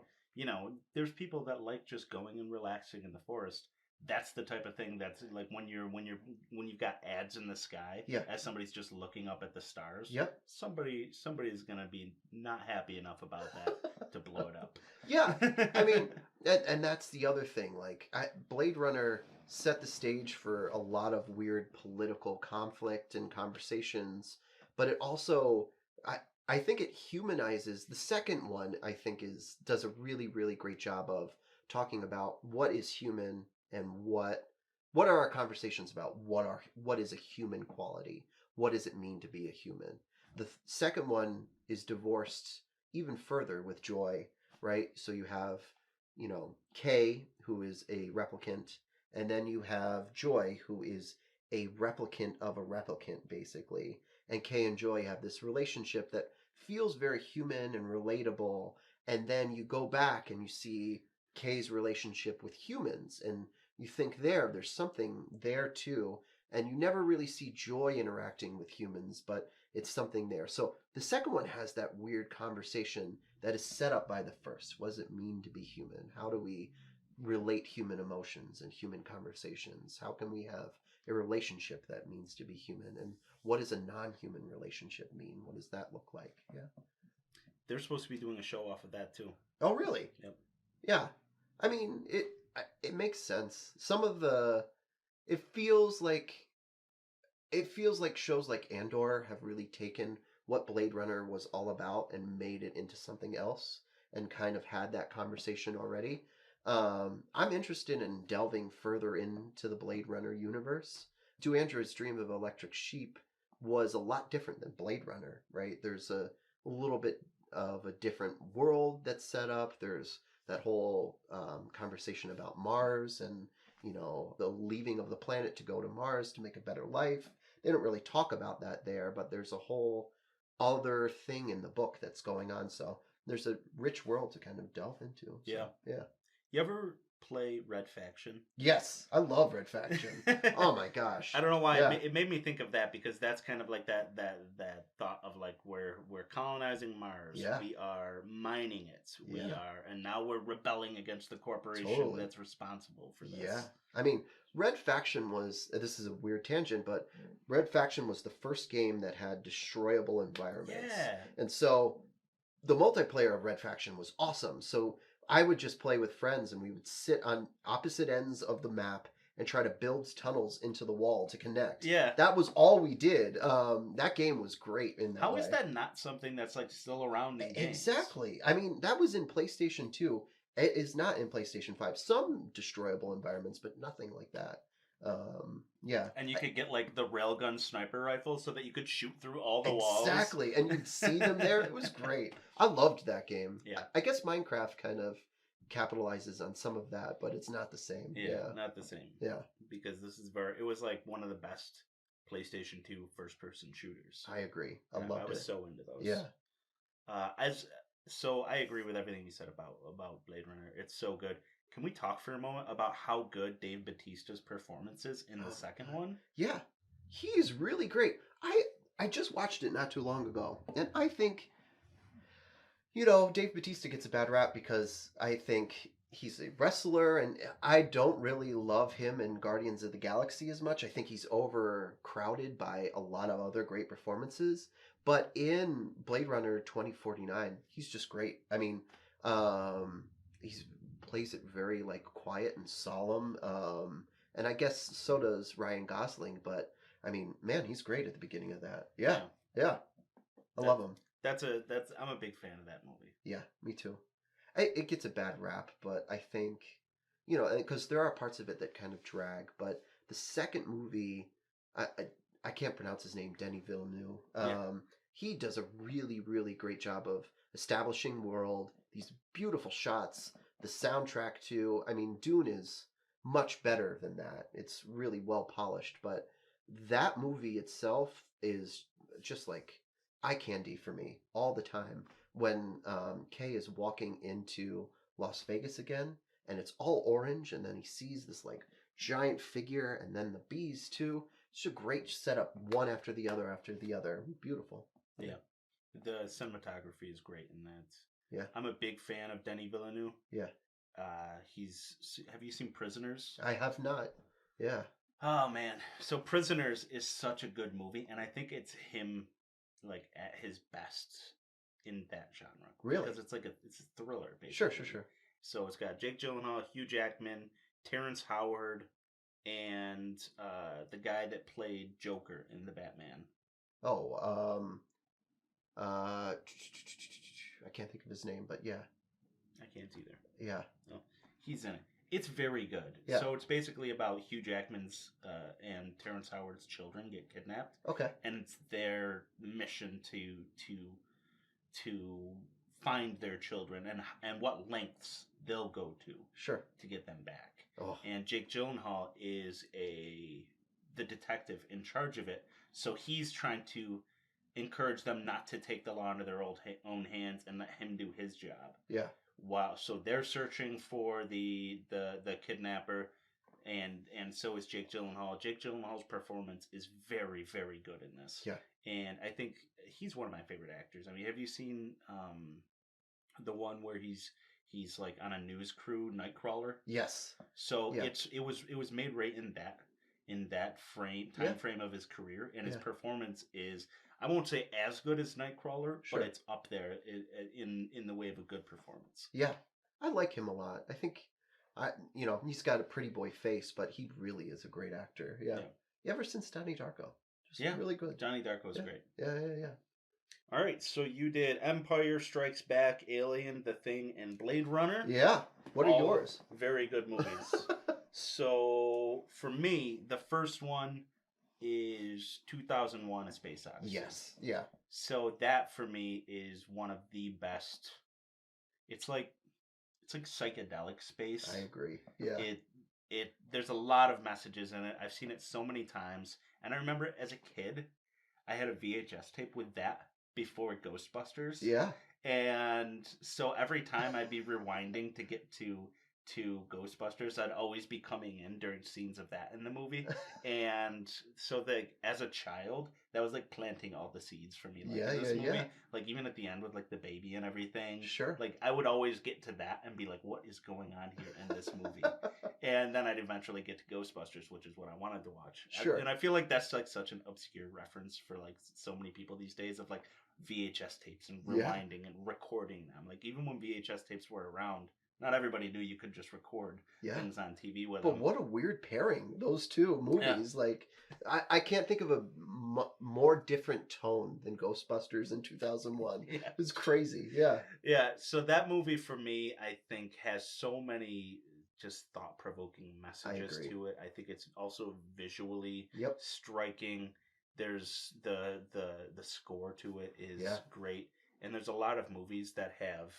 there's people that like just going and relaxing in the forest. That's the type of thing that's like when you've got ads in the sky, Yeah. as somebody's just looking up at the stars. Yep. Somebody's gonna be not happy enough about that to blow it up. Yeah, I mean, and that's the other thing. Like, Blade Runner set the stage for a lot of weird political conflict and conversations, but it also, I think it humanizes. The second one, I think, does a really, really great job of talking about what is human and what are our conversations about. What is a human quality? What does it mean to be a human? The second one is divorced even further with Joy, right? So you have, Kay, who is a replicant, and then you have Joy, who is a replicant of a replicant, basically. And Kay and Joy have this relationship that feels very human and relatable. And then you go back and you see Kay's relationship with humans, and you think there's something there too. And you never really see Joy interacting with humans, but it's something there. So the second one has that weird conversation that is set up by the first. What does it mean to be human? How do we relate human emotions and human conversations? How can we have a relationship that means to be human? And what does a non-human relationship mean? What does that look like? Yeah. They're supposed to be doing a show off of that too. Oh, really? Yep. Yeah. I mean, it makes sense. It feels like shows like Andor have really taken what Blade Runner was all about and made it into something else, and kind of had that conversation already. I'm interested in delving further into the Blade Runner universe. Do Android's Dream of Electric Sheep was a lot different than Blade Runner, right? There's a little bit of a different world that's set up. There's that whole conversation about Mars and, the leaving of the planet to go to Mars to make a better life. They don't really talk about that there, but there's a whole other thing in the book that's going on. So there's a rich world to kind of delve into. So, Yeah. Yeah. You ever play Red Faction? Yes, I love Red Faction. Oh my gosh. I don't know why Yeah. it made me think of that, because that's kind of like that thought of like we're colonizing Mars. Yeah. We are mining it. We Yeah. are, and now we're rebelling against the corporation Totally. that's responsible for this. Yeah. I mean, Red Faction was, this is a weird tangent, but Red Faction was the first game that had destroyable environments. Yeah. And so the multiplayer of Red Faction was awesome. So I would just play with friends and we would sit on opposite ends of the map and try to build tunnels into the wall to connect. Yeah. That was all we did. That game was great in that How way. is that not something that's like still around in games? Exactly. I mean, that was in PlayStation 2. It is not in PlayStation 5. Some destroyable environments, but nothing like that. Yeah. And you could get like the railgun sniper rifle so that you could shoot through all the walls. Exactly. And you'd see them there. It was great. I loved that game. Yeah. I guess Minecraft kind of capitalizes on some of that, but it's not the same. Yeah. Not the same. Yeah. Because it was like one of the best PlayStation 2 first person shooters. I agree. I loved it. I was so into those. Yeah. So I agree with everything you said about Blade Runner. It's so good. Can we talk for a moment about how good Dave Bautista's performance is in the second one? Yeah. He is really great. I just watched it not too long ago, and I think, Dave Bautista gets a bad rap because I think he's a wrestler, and I don't really love him in Guardians of the Galaxy as much. I think he's overcrowded by a lot of other great performances. But in Blade Runner 2049, he's just great. I mean, he plays it very like quiet and solemn. And I guess so does Ryan Gosling. But I mean, man, he's great at the beginning of that. Yeah. I love him. I'm a big fan of that movie. Yeah, me too. It gets a bad rap, but I think, because there are parts of it that kind of drag, but the second movie, I, I, I can't pronounce his name, Denis Villeneuve. Yeah. He does a really, really great job of establishing world, these beautiful shots, the soundtrack too. I mean, Dune is much better than that. It's really well polished, but that movie itself is just like eye candy for me all the time when Kay is walking into Las Vegas again, and it's all orange, and then he sees this like giant figure, and then the bees too. It's a great setup, one after the other after the other. Beautiful. Yeah. The cinematography is great in that. Yeah. I'm a big fan of Denis Villeneuve. Yeah. Have you seen Prisoners? I have not. Yeah. Oh man. So Prisoners is such a good movie, and I think it's him like at his best in that genre. Really? Because it's it's a thriller, basically. Sure. So it's got Jake Gyllenhaal, Hugh Jackman, Terrence Howard, and the guy that played Joker in the Batman. Oh, I can't think of his name, but yeah. I can't either. Yeah. No, he's in it. It's very good. Yeah. So it's basically about Hugh Jackman's and Terrence Howard's children get kidnapped. Okay. And it's their mission to find their children and what lengths they'll go to get them back. Oh. And Jake Gyllenhaal is the detective in charge of it. So he's trying to encourage them not to take the law into their own hands and let him do his job. Yeah. Wow. So they're searching for the kidnapper, and so is Jake Gyllenhaal. Jake Gyllenhaal's performance is very, very good in this. Yeah. And I think he's one of my favorite actors. I mean, have you seen the one where he's like on a news crew, Nightcrawler? Yes. So yeah. it was made right in that time frame of his career, and his performance is, I won't say as good as Nightcrawler, but it's up there in the way of a good performance. Yeah, I like him a lot. I think, he's got a pretty boy face, but he really is a great actor. Yeah. Ever since Donnie Darko. Just really good. Donnie Darko's great. Yeah. All right, so you did Empire Strikes Back, Alien, The Thing, and Blade Runner. Yeah. What are yours? Very good movies. So for me, the first one is 2001: A Space Odyssey. Yes. Yeah. So that for me is one of the best. It's like psychedelic space. I agree. Yeah. There's a lot of messages in it. I've seen it so many times, and I remember as a kid, I had a VHS tape with that before Ghostbusters. Yeah. And so every time I'd be rewinding to get to Ghostbusters, I'd always be coming in during scenes of that in the movie. And so as a child, that was like planting all the seeds for me. Like, this movie. Like even at the end with like the baby and everything. Sure. Like I would always get to that and be like, what is going on here in this movie? And then I'd eventually get to Ghostbusters, which is what I wanted to watch. Sure. And I feel like that's like such an obscure reference for like so many people these days of like VHS tapes and rewinding and recording them. Like even when VHS tapes were around, not everybody knew you could just record things on TV with them. But what a weird pairing, those two movies. Yeah. Like, I can't think of a more different tone than Ghostbusters in 2001. Yeah. It was crazy. Yeah. Yeah, so that movie for me, I think, has so many just thought-provoking messages to it. I think it's also visually striking. There's the score to it is great. And there's a lot of movies that have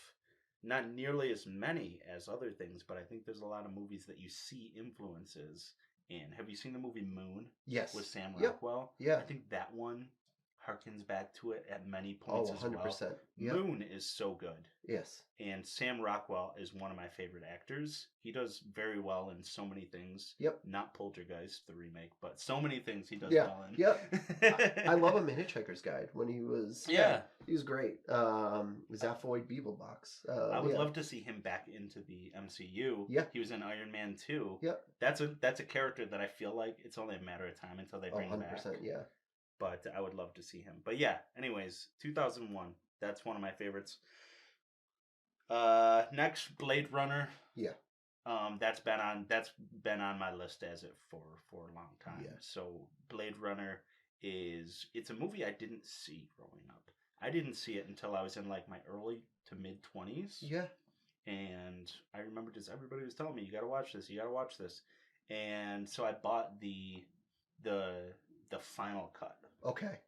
not nearly as many as other things, but I think there's a lot of movies that you see influences in. Have you seen the movie Moon? Yes. With Sam Rockwell? Yeah. I think that one harkens back to it at many points 100%. as well. Yep. Moon is so good. Yes. And Sam Rockwell is one of my favorite actors. He does very well in so many things. Yep. Not Poltergeist, the remake, but so many things he does well in. Yep. I love him in Hitchhiker's Guide when he was... Yeah. He was great. Zaphoid Beeblebox. I would love to see him back into the MCU. Yeah. He was in Iron Man 2. Yep. That's a character that I feel like it's only a matter of time until they bring him back. 100%, yeah. But I would love to see him. But yeah, anyways, 2001. That's one of my favorites. Next, Blade Runner. Yeah. That's been on my list as it for a long time. Yeah. So Blade Runner it's a movie I didn't see growing up. I didn't see it until I was in like my early to mid 20s. Yeah. And I remember just everybody was telling me, you got to watch this, you got to watch this. And so I bought the the final cut. Okay.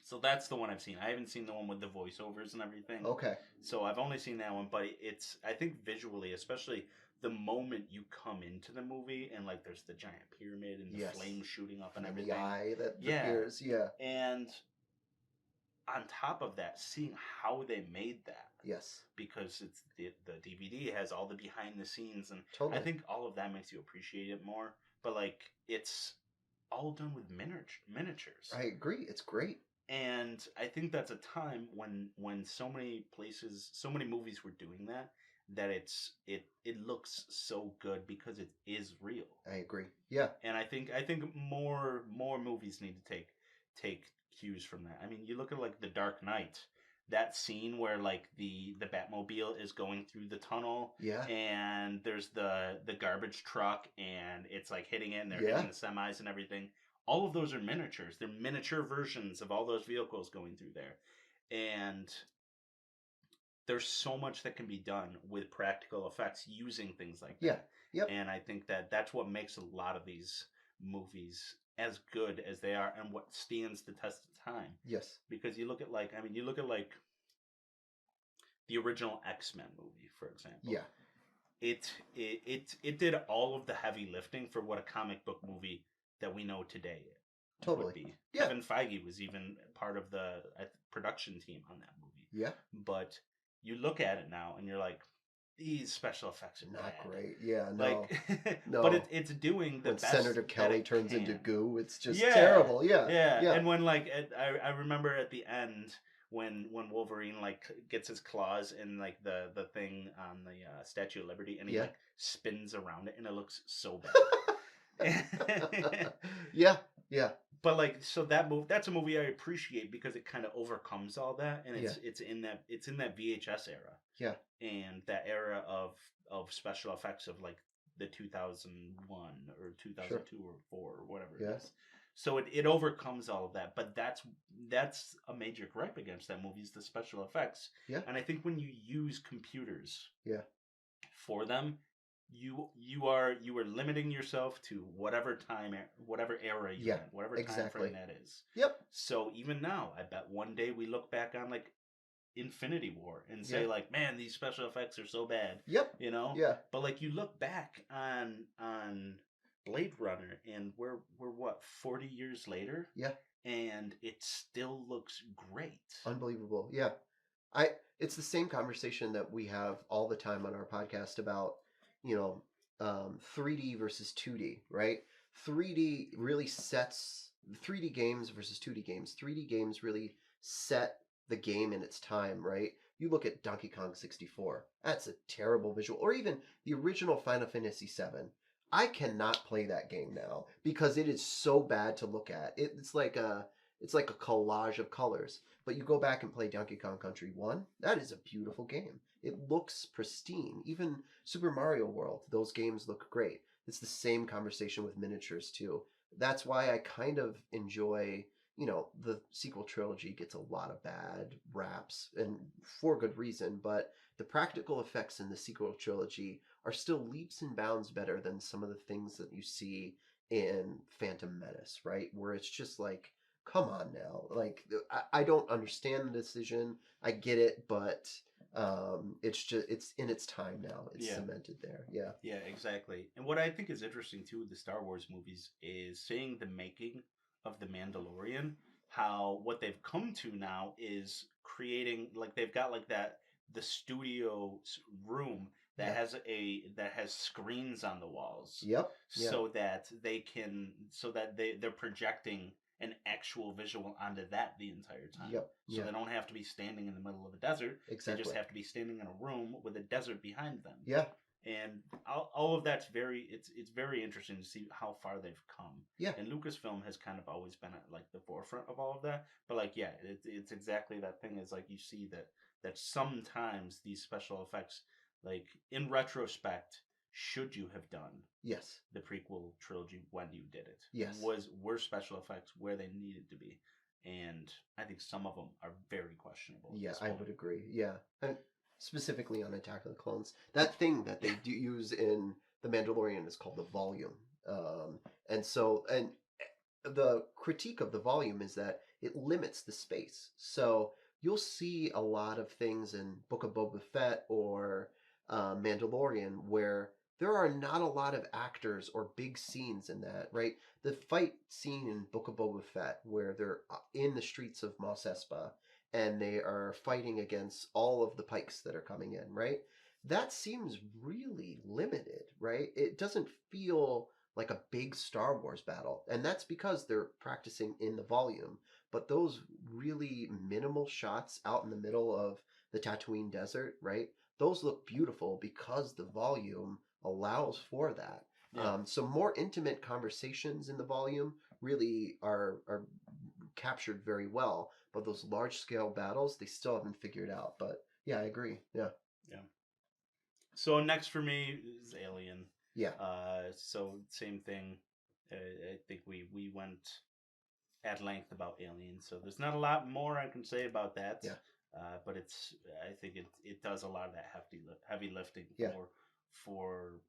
So that's the one I've seen. I haven't seen the one with the voiceovers and everything. Okay. So I've only seen that one, but it's, I think visually, especially the moment you come into the movie and like there's the giant pyramid and the Yes. flames shooting up and And everything. the eye that Yeah. appears. Yeah. And on top of that, seeing how they made that. Yes. Because it's the DVD has all the behind the scenes, and Totally. I think all of that makes you appreciate it more. But like, it's all done with miniatures. I agree. It's great. And I think that's a time when so many places, so many movies were doing that it looks so good because it is real. I agree. Yeah. And I think more movies need to take cues from that. I mean, you look at like The Dark Knight, that scene where like the Batmobile is going through the tunnel, Yeah. and there's the garbage truck and it's like hitting it and they're hitting the semis and everything. All of those are miniatures. They're miniature versions of all those vehicles going through there. And there's so much that can be done with practical effects using things like that. Yeah. Yep. And I think that's what makes a lot of these movies as good as they are and what stands the test of time. Yes. Because you look at like the original X-Men movie, for example. Yeah. It did all of the heavy lifting for what a comic book movie that we know today totally would be. Yeah. Kevin Feige was even part of the production team on that movie. Yeah. But you look at it now and you're like, these special effects are not bad. great. Yeah, no. Like, no. But it's doing the when best. Senator Kelly it turns can. into goo, it's just terrible. Yeah. Yeah. And when like I remember at the end when Wolverine like gets his claws in like the thing on the Statue of Liberty and he like spins around it and it looks so bad. Yeah. Yeah. But like, so that's a movie I appreciate because it kind of overcomes all that, and it's in that VHS era. Yeah. And that era of special effects of like the 2001 or 2002 or 4 or whatever it is. So it overcomes all of that, but that's a major gripe against that movie is the special effects. Yeah. And I think when you use computers for them, you are limiting yourself to whatever time, whatever era you're in, whatever time frame that is. Yep. So even now, I bet one day we look back on like Infinity War and say like, man, these special effects are so bad. Yep. You know? Yeah. But like you look back on Blade Runner and we're what, 40 years later? Yeah. And it still looks great. Unbelievable. Yeah. It's the same conversation that we have all the time on our podcast about 3D versus 2D, right? 3D really sets 3D games versus 2D games. 3D games really set the game in its time, right? You look at Donkey Kong 64. That's a terrible visual. Or even the original Final Fantasy 7. I cannot play that game now because it is so bad to look at. It's like a collage of colors. But you go back and play Donkey Kong Country 1, that is a beautiful game. It looks pristine. Even Super Mario World, those games look great. It's the same conversation with miniatures too. That's why I kind of enjoy, the sequel trilogy gets a lot of bad raps, and for good reason, but the practical effects in the sequel trilogy are still leaps and bounds better than some of the things that you see in Phantom Menace, right? Where it's just like, come on now. Like, I don't understand the decision. I get it, but it's in its time now. It's cemented there. Yeah. Yeah, exactly. And what I think is interesting too with the Star Wars movies is seeing the making of The Mandalorian, how what they've come to now is creating, like they've got like the studio room that has screens on the walls. Yep. So that they're projecting an actual visual onto that the entire time. Yep. So they don't have to be standing in the middle of a desert. Exactly. They just have to be standing in a room with a desert behind them. Yeah. And all of that's it's very interesting to see how far they've come. Yeah. And Lucasfilm has kind of always been at like the forefront of all of that. But like, it's exactly that thing is like you see that sometimes these special effects, like in retrospect, should you have done the prequel trilogy when you did it? Yes. Were special effects where they needed to be? and I think some of them are very questionable. Yeah, I would agree. Yeah, and specifically on Attack of the Clones, that thing that they do use in The Mandalorian is called the volume. And so, and the critique of the volume is that it limits the space. So you'll see a lot of things in Book of Boba Fett or Mandalorian where there are not a lot of actors or big scenes in that, right? The fight scene in Book of Boba Fett where they're in the streets of Mos Espa and they are fighting against all of the pikes that are coming in, right? That seems really limited, right? It doesn't feel like a big Star Wars battle. And that's because they're practicing in the volume. But those really minimal shots out in the middle of the Tatooine desert, right? Those look beautiful because the volume allows for that. Yeah. So more intimate conversations in the volume really are captured very well. But those large scale battles, they still haven't figured out. But yeah, I agree. Yeah. Yeah. So next for me is Alien. Yeah. So same thing. I think we went at length about Alien, so there's not a lot more I can say about that. Yeah. But I think it does a lot of that heavy lifting Yeah. for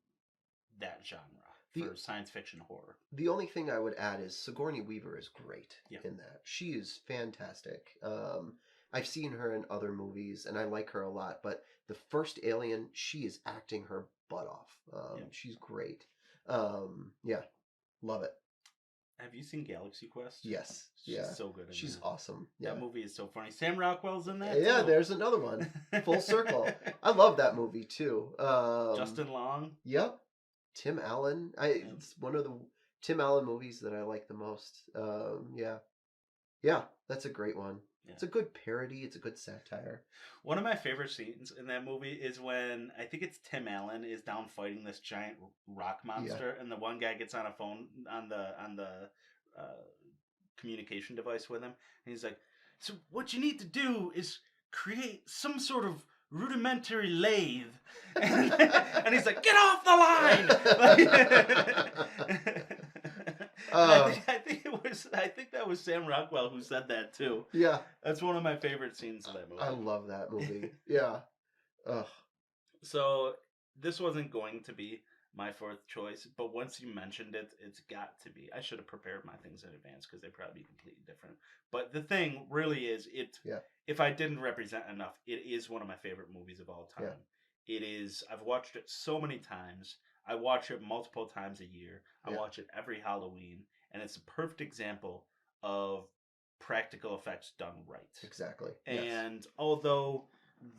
that genre, for science fiction horror. The only thing I would add is Sigourney Weaver is great Yeah. in that. She is fantastic. I've seen her in other movies, and I like her a lot. But the first Alien, she is acting her butt off. Yeah. She's great. Yeah, love it. Have you seen Galaxy Quest? Yes. She's Yeah. so good in She's that. awesome. Yeah. That movie is so funny. Sam Rockwell's in that. Yeah, too. there's another one. Full circle. I love that movie too. Justin Long. Yep. Tim Allen. It's one of the Tim Allen movies that I like the most. Yeah. Yeah, that's a great one. Yeah. It's a good parody. It's a good satire. One of my favorite scenes in that movie is when I think it's Tim Allen is down fighting this giant rock monster, and the one guy gets on a phone on the communication device with him, and he's like, "So what you need to do is create some sort of rudimentary lathe," and he's like, "Get off the line!" I think that was Sam Rockwell who said that too. Yeah, that's one of my favorite scenes of that movie. I love that movie. Yeah. Ugh. So this wasn't going to be my fourth choice, but once you mentioned it, it's got to be. I should have prepared my things in advance because they'd probably be completely different. But the thing really is, if I didn't represent enough, it is one of my favorite movies of all time. Yeah. It is. I've watched it so many times. I watch it multiple times a year. I watch it every Halloween. And it's a perfect example of practical effects done right. Exactly. And although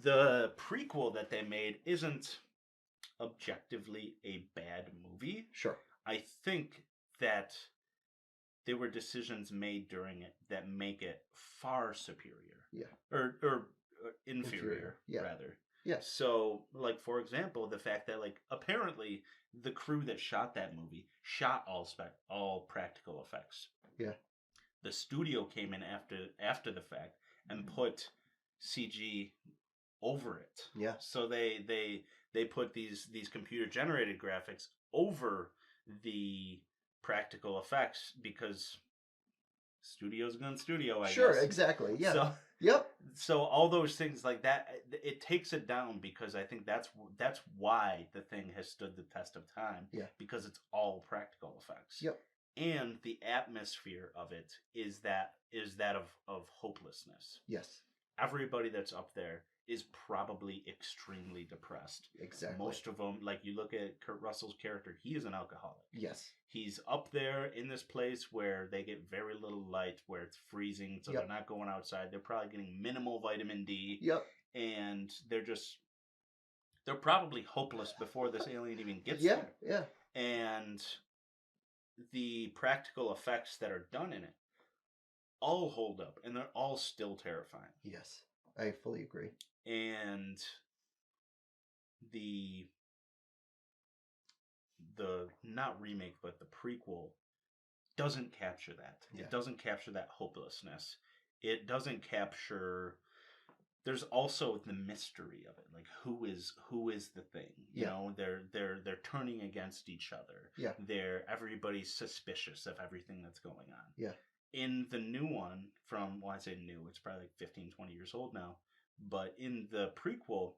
the prequel that they made isn't objectively a bad movie, sure, I think that there were decisions made during it that make it far superior. Yeah. Or inferior. Rather. Yeah. So, like, for example, the fact that, like, apparently the crew that shot that movie shot all practical effects. Yeah. The studio came in after the fact and put CG over it. Yeah. So they put these computer generated graphics over the practical effects because studio's gonna studio, I guess. Sure, exactly. Yeah. So, yep. So all those things like that, it takes it down because I think that's why the thing has stood the test of time. Yeah. Because it's all practical effects. Yep. And the atmosphere of it is that of hopelessness. Yes. Everybody that's up there is probably extremely depressed. Exactly. Most of them, like you look at Kurt Russell's character, he is an alcoholic. Yes. He's up there in this place where they get very little light, where it's freezing, so they're not going outside. They're probably getting minimal vitamin D. Yep. And they're probably hopeless before this alien even gets there. Yeah. And the practical effects that are done in it all hold up, and they're all still terrifying. Yes, I fully agree. And the not remake, but the prequel doesn't capture that. Yeah. It doesn't capture that hopelessness. It doesn't capture. There's also the mystery of it, like who is the thing? You know, they're turning against each other. Yeah, everybody's suspicious of everything that's going on. Yeah, in the new one from, well, I say new, it's probably like 15, 20 years old now. But in the prequel,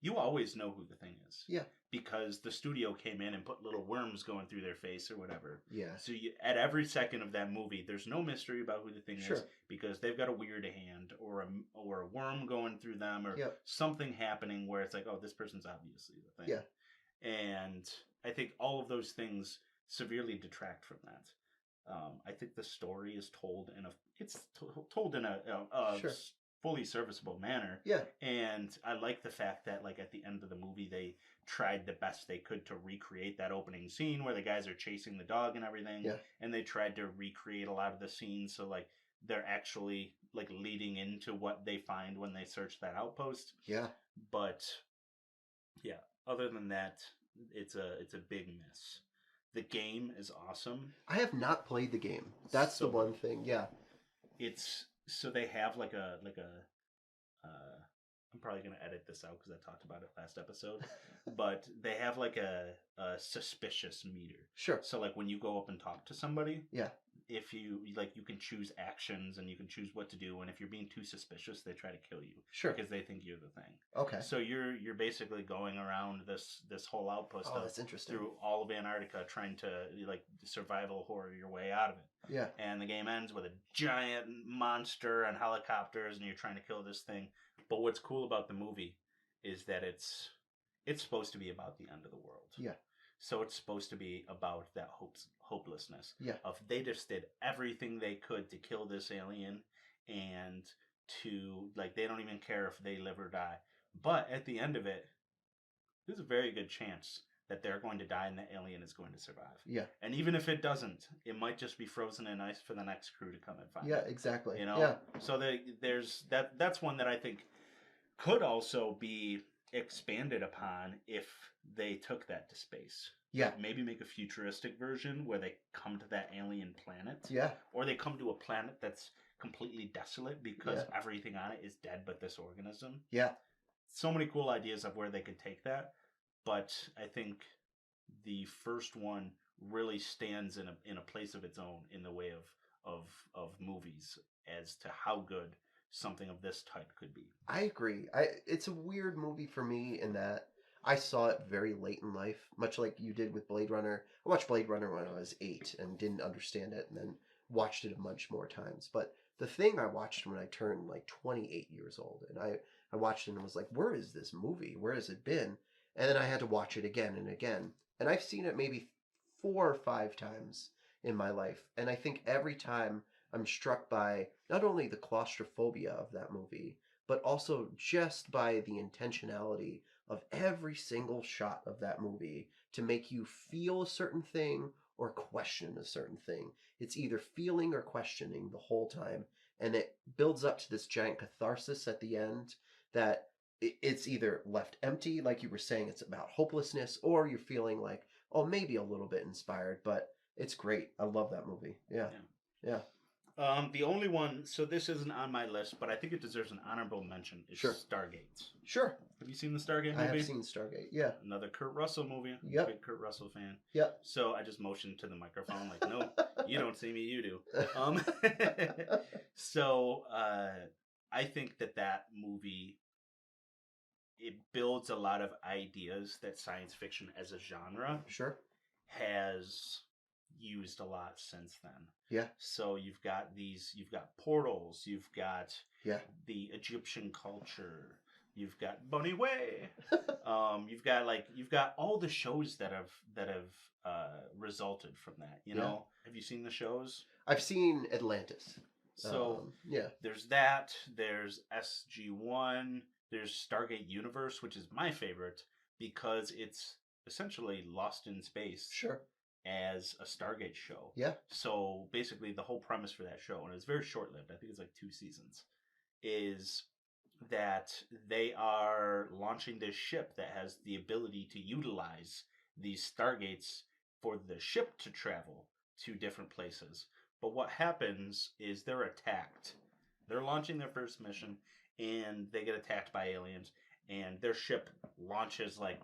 you always know who the thing is. Yeah. Because the studio came in and put little worms going through their face or whatever. Yeah. So at every second of that movie, there's no mystery about who the thing Sure. is because they've got a weird hand or a worm going through them or Yep. something happening where it's like, oh, this person's obviously the thing. Yeah. And I think all of those things severely detract from that. I think the story is told told in a Sure. fully serviceable manner. Yeah. And I like the fact that like at the end of the movie they tried the best they could to recreate that opening scene where the guys are chasing the dog and everything. Yeah. And they tried to recreate a lot of the scenes so like they're actually like leading into what they find when they search that outpost. Yeah. But yeah, other than that, it's a big miss. The game is awesome. I have not played the game. That's the one thing. Yeah. It's so they have like a I'm probably gonna edit this out because I talked about it last episode, but they have like a suspicious meter. Sure. So like when you go up and talk to somebody, yeah, if you like, you can choose actions and you can choose what to do. And if you're being too suspicious, they try to kill you. Sure. Because they think you're the thing. Okay. So you're basically going around this whole outpost. Oh, that's interesting. Through all of Antarctica, trying to like survival horror your way out of it. Yeah. And the game ends with a giant monster and helicopters, and you're trying to kill this thing. But what's cool about the movie is that it's supposed to be about the end of the world. Yeah. So it's supposed to be about that hopelessness. Yeah. Of they just did everything they could to kill this alien and to, like, they don't even care if they live or die. But at the end of it, there's a very good chance that they're going to die and the alien is going to survive. Yeah. And even if it doesn't, it might just be frozen in ice for the next crew to come and find it. Yeah, exactly. You know? Yeah. So there's that's one that I think could also be expanded upon if they took that to space. Yeah. Like maybe make a futuristic version where they come to that alien planet. Yeah. Or they come to a planet that's completely desolate because everything on it is dead but this organism. Yeah. So many cool ideas of where they could take that. But I think the first one really stands in a place of its own in the way of movies as to how good something of this type could be. I agree. It's a weird movie for me in that I saw it very late in life, much like you did with Blade Runner. I watched Blade Runner when I was 8 and didn't understand it, and then watched it a bunch more times. But the thing I watched when I turned like 28 years old, and I watched it and was like, where is this movie? Where has it been? And then I had to watch it again and again. And I've seen it maybe 4 or 5 times in my life. And I think every time I'm struck by not only the claustrophobia of that movie, but also just by the intentionality of every single shot of that movie to make you feel a certain thing or question a certain thing. It's either feeling or questioning the whole time. And it builds up to this giant catharsis at the end that it's either left empty, like you were saying, it's about hopelessness, or you're feeling like, oh, maybe a little bit inspired, but it's great. I love that movie. Yeah. The only one, so this isn't on my list, but I think it deserves an honorable mention, is Stargate. Sure. Have you seen the Stargate movie? I have seen Stargate, yeah. Another Kurt Russell movie. Yep. Big Kurt Russell fan. Yep. So I just motioned to the microphone like, no, you don't see me, you do. So I think that movie, it builds a lot of ideas that science fiction as a genre has used a lot since then. Yeah. So you've got portals, you've got the Egyptian culture, you've got Bunny Way, you've got all the shows that have resulted from that. You know, have you seen the shows? I've seen Atlantis. So there's that. There's SG-1. There's Stargate Universe, which is my favorite because it's essentially Lost in Space. Sure. As a Stargate show. Yeah. So basically the whole premise for that show, and it's very short-lived, I think it's like 2 seasons, is that they are launching this ship that has the ability to utilize these Stargates for the ship to travel to different places. But what happens is they're attacked. They're launching their first mission, and they get attacked by aliens, and their ship launches like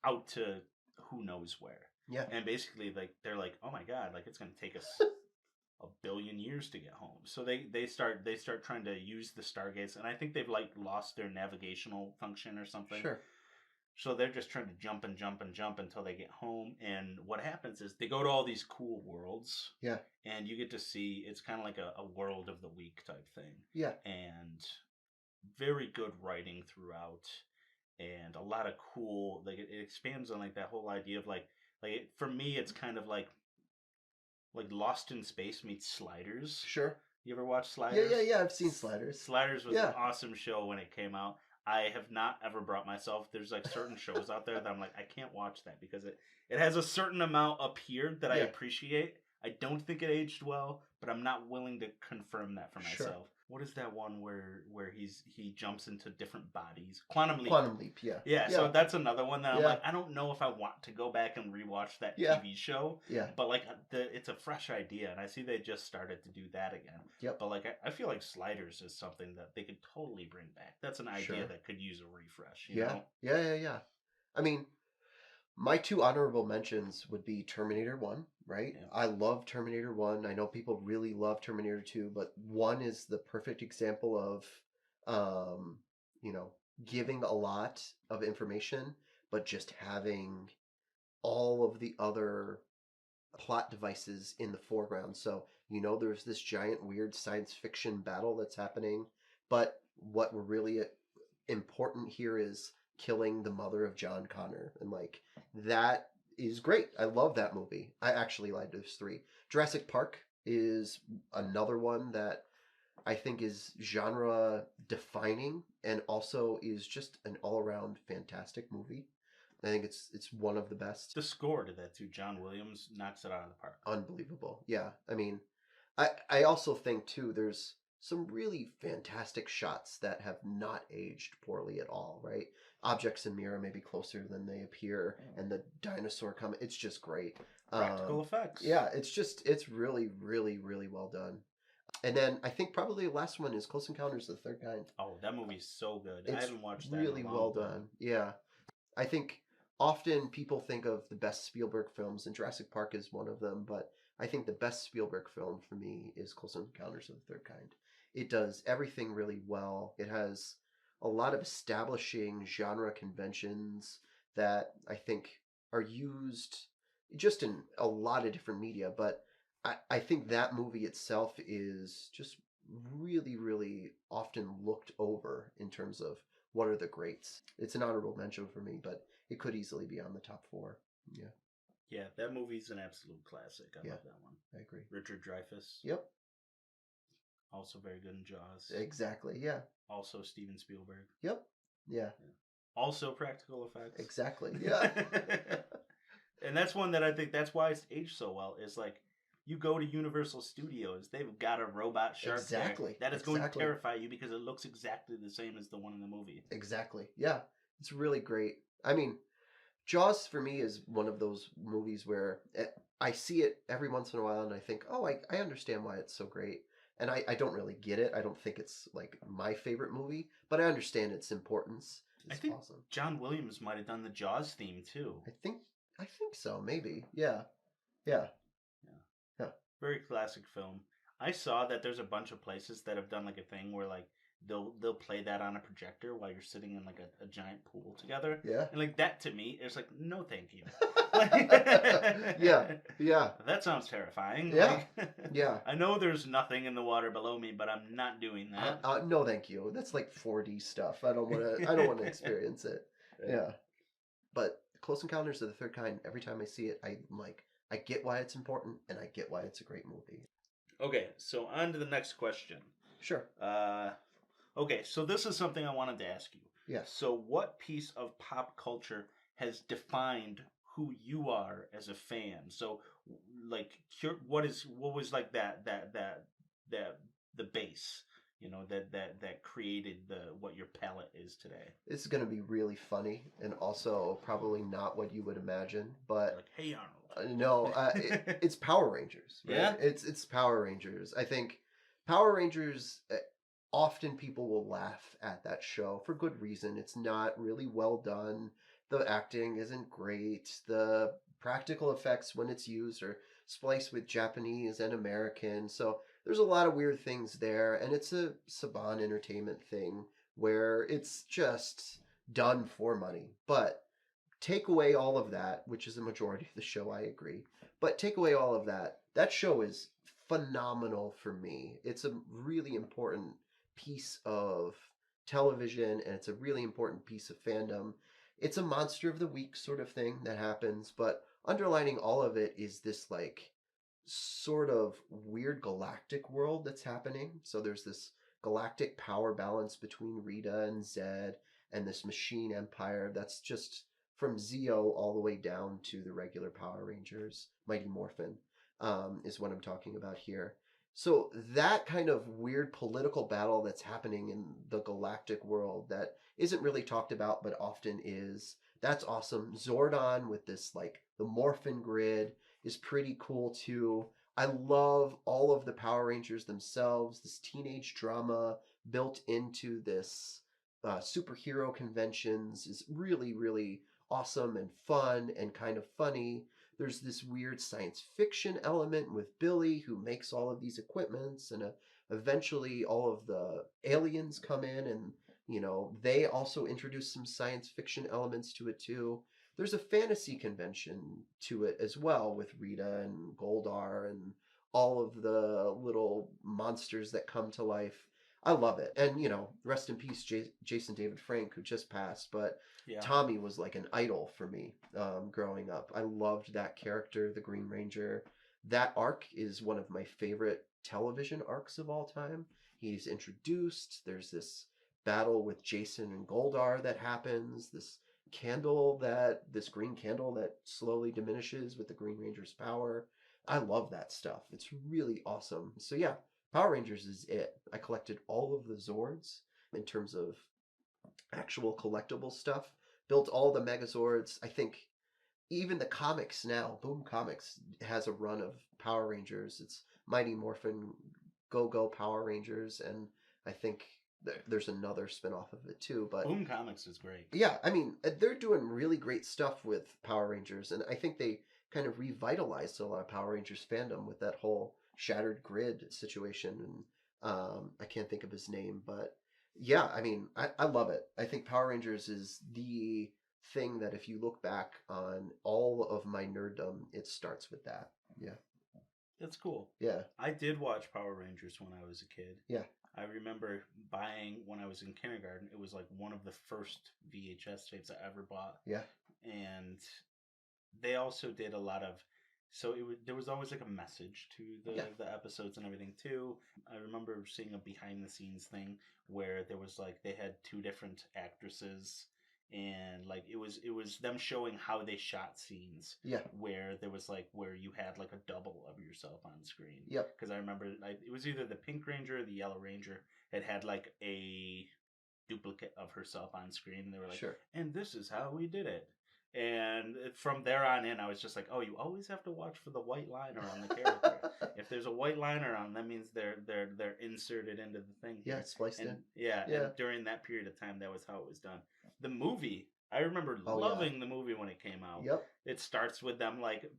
out to who knows where. Yeah. And basically, like, they're like, oh my god, like, it's going to take us a billion years to get home. So they start trying to use the stargates, and I think they've like lost their navigational function or something. Sure. So they're just trying to jump and jump and jump until they get home. And what happens is they go to all these cool worlds. Yeah. And you get to see, it's kind of like a world of the week type thing. Yeah. And very good writing throughout. And a lot of cool, like it expands on like that whole idea of for me, it's kind of like Lost in Space meets Sliders. Sure. You ever watch Sliders? Yeah. I've seen Sliders. Sliders was an awesome show when it came out. I have not ever brought myself. There's like certain shows out there that I'm like, I can't watch that because it has a certain amount up here that I appreciate. I don't think it aged well, but I'm not willing to confirm that for myself. Sure. What is that one where he jumps into different bodies? Quantum Leap. Quantum Leap, yeah. Yeah, so that's another one that I'm like, I don't know if I want to go back and rewatch that TV show. Yeah. But like it's a fresh idea, and I see they just started to do that again. Yep. But like I feel like Sliders is something that they could totally bring back. That's an idea that could use a refresh. You know? Yeah. I mean, my two honorable mentions would be Terminator 1, right? Yeah. I love Terminator 1. I know people really love Terminator 2, but 1 is the perfect example of, giving a lot of information, but just having all of the other plot devices in the foreground. So, there's this giant weird science fiction battle that's happening, but what we're really important here is killing the mother of John Connor, and that is great. I love that movie. I actually like those three. Jurassic Park is another one that I think is genre defining and also is just an all-around fantastic movie. I think it's one of the best. The score to that too, John Williams knocks it out of the park. Unbelievable. Yeah. I mean, I also think too there's some really fantastic shots that have not aged poorly at all, right? Objects in mirror may be closer than they appear, and the dinosaur come. It's just great. Practical effects. Yeah, it's really, really, really well done. And then I think probably the last one is Close Encounters of the Third Kind. Oh, that movie's so good. It's I haven't watched that. Really well done. Yeah. I think often people think of the best Spielberg films, and Jurassic Park is one of them, but I think the best Spielberg film for me is Close Encounters of the Third Kind. It does everything really well. It has a lot of establishing genre conventions that I think are used just in a lot of different media, but I think that movie itself is just really, really often looked over in terms of what are the greats. It's an honorable mention for me, but it could easily be on the top 4. Yeah. Yeah, that movie's an absolute classic. I love that one. I agree. Richard Dreyfuss. Yep. Also very good in Jaws. Exactly, yeah. Also Steven Spielberg. Yep. Yeah. Also practical effects. Exactly, yeah. And that's one that I think that's why it's aged so well, is like you go to Universal Studios, they've got a robot shark there that is going to terrify you because it looks exactly the same as the one in the movie. Exactly, yeah. It's really great. I mean, Jaws for me is one of those movies where I see it every once in a while and I think, oh, I understand why it's so great. And I don't really get it. I don't think it's like my favorite movie, but I understand its importance. It's awesome. John Williams might have done the Jaws theme too. I think so, maybe. Yeah. Very classic film. I saw that there's a bunch of places that have done like a thing where like they'll play that on a projector while you're sitting in like a giant pool together. Yeah. And like that to me is like, no thank you. Yeah. That sounds terrifying. Yeah. Yeah. I know there's nothing in the water below me, but I'm not doing that. No thank you. That's like 4D stuff. I don't want to experience it. Yeah. But Close Encounters of the Third Kind, every time I see it, I get why it's important, and I get why it's a great movie. Okay, so on to the next question. Sure. Okay, so this is something I wanted to ask you. Yes. So what piece of pop culture has defined who you are as a fan? So, like, what was like the base, that created what your palette is today? This is going to be really funny, and also probably not what you would imagine, but like, hey Arnold. No, it's Power Rangers. Right? Yeah, it's Power Rangers. I think Power Rangers. Often people will laugh at that show for good reason. It's not really well done. The acting isn't great. The practical effects when it's used are spliced with Japanese and American. So there's a lot of weird things there, and it's a Saban Entertainment thing where it's just done for money. But take away all of that, which is a majority of the show, I agree. But take away all of that, that show is phenomenal for me. It's a really important piece of television, and it's a really important piece of fandom. It's a monster of the week sort of thing that happens, but underlining all of it is this like sort of weird galactic world that's happening. So there's this galactic power balance between Rita and Zed and this machine empire that's just from Zeo all the way down to the regular Power Rangers, Mighty Morphin, is what I'm talking about here. So that kind of weird political battle that's happening in the galactic world that isn't really talked about but often is, that's awesome. Zordon with this like the Morphin grid is pretty cool too. I love all of the Power Rangers themselves, this teenage drama built into this superhero conventions is really, really awesome and fun and kind of funny. There's this weird science fiction element with Billy who makes all of these equipments, and eventually all of the aliens come in, and they also introduce some science fiction elements to it too. There's a fantasy convention to it as well with Rita and Goldar and all of the little monsters that come to life. I love it. And, rest in peace, Jason David Frank, who just passed. But Yeah. Tommy was like an idol for me growing up. I loved that character, the Green Ranger. That arc is one of my favorite television arcs of all time. He's introduced. There's this battle with Jason and Goldar that happens. This green candle that slowly diminishes with the Green Ranger's power. I love that stuff. It's really awesome. So yeah, Power Rangers is it. I collected all of the Zords in terms of actual collectible stuff. Built all the Megazords. I think even the comics now, Boom Comics has a run of Power Rangers. It's Mighty Morphin, Go Go Power Rangers, and I think there's another spinoff of it too. But Boom Comics is great. Yeah, I mean, they're doing really great stuff with Power Rangers, and I think they kind of revitalized a lot of Power Rangers fandom with that whole Shattered Grid situation. And I can't think of his name, but yeah, I mean, I love it. I think Power Rangers is the thing that if you look back on all of my nerddom, it starts with that. Yeah. That's cool. Yeah. I did watch Power Rangers when I was a kid. Yeah. I remember buying when I was in kindergarten. It was like one of the first VHS tapes I ever bought. Yeah. And they also did a lot of, so there was always like a message to the episodes and everything too. I remember seeing a behind the scenes thing where there was like they had two different actresses, and like it was them showing how they shot scenes. Yeah. Where there was like where you had like a double of yourself on screen. Yep. Because I remember like it was either the Pink Ranger or the Yellow Ranger had like a duplicate of herself on screen, and they were like, Sure. And this is how we did it. And from there on in, I was just like, oh, you always have to watch for the white liner on the character. If there's a white liner on, that means they're inserted into the thing. Yeah, it's spliced in. Yeah, and during that period of time, that was how it was done. The movie, I remember loving the movie when it came out. Yep. It starts with them like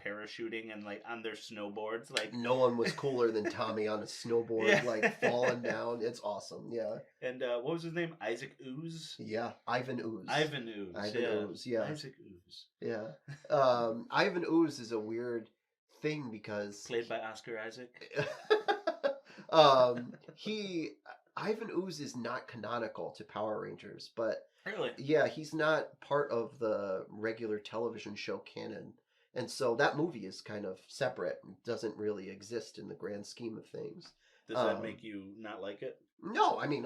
parachuting and like on their snowboards. Like no one was cooler than Tommy on a snowboard, like falling down. It's awesome. Yeah. And what was his name? Isaac Ooze. Yeah, Ivan Ooze. Ivan Ooze. Ivan Ooze. Yeah. Isaac Ooze. Yeah. Ivan Ooze is a weird thing because played by Oscar Isaac. Ivan Ooze is not canonical to Power Rangers, but really, yeah, he's not part of the regular television show canon, and so that movie is kind of separate. It doesn't really exist in the grand scheme of things. Does that make you not like it? No, I mean,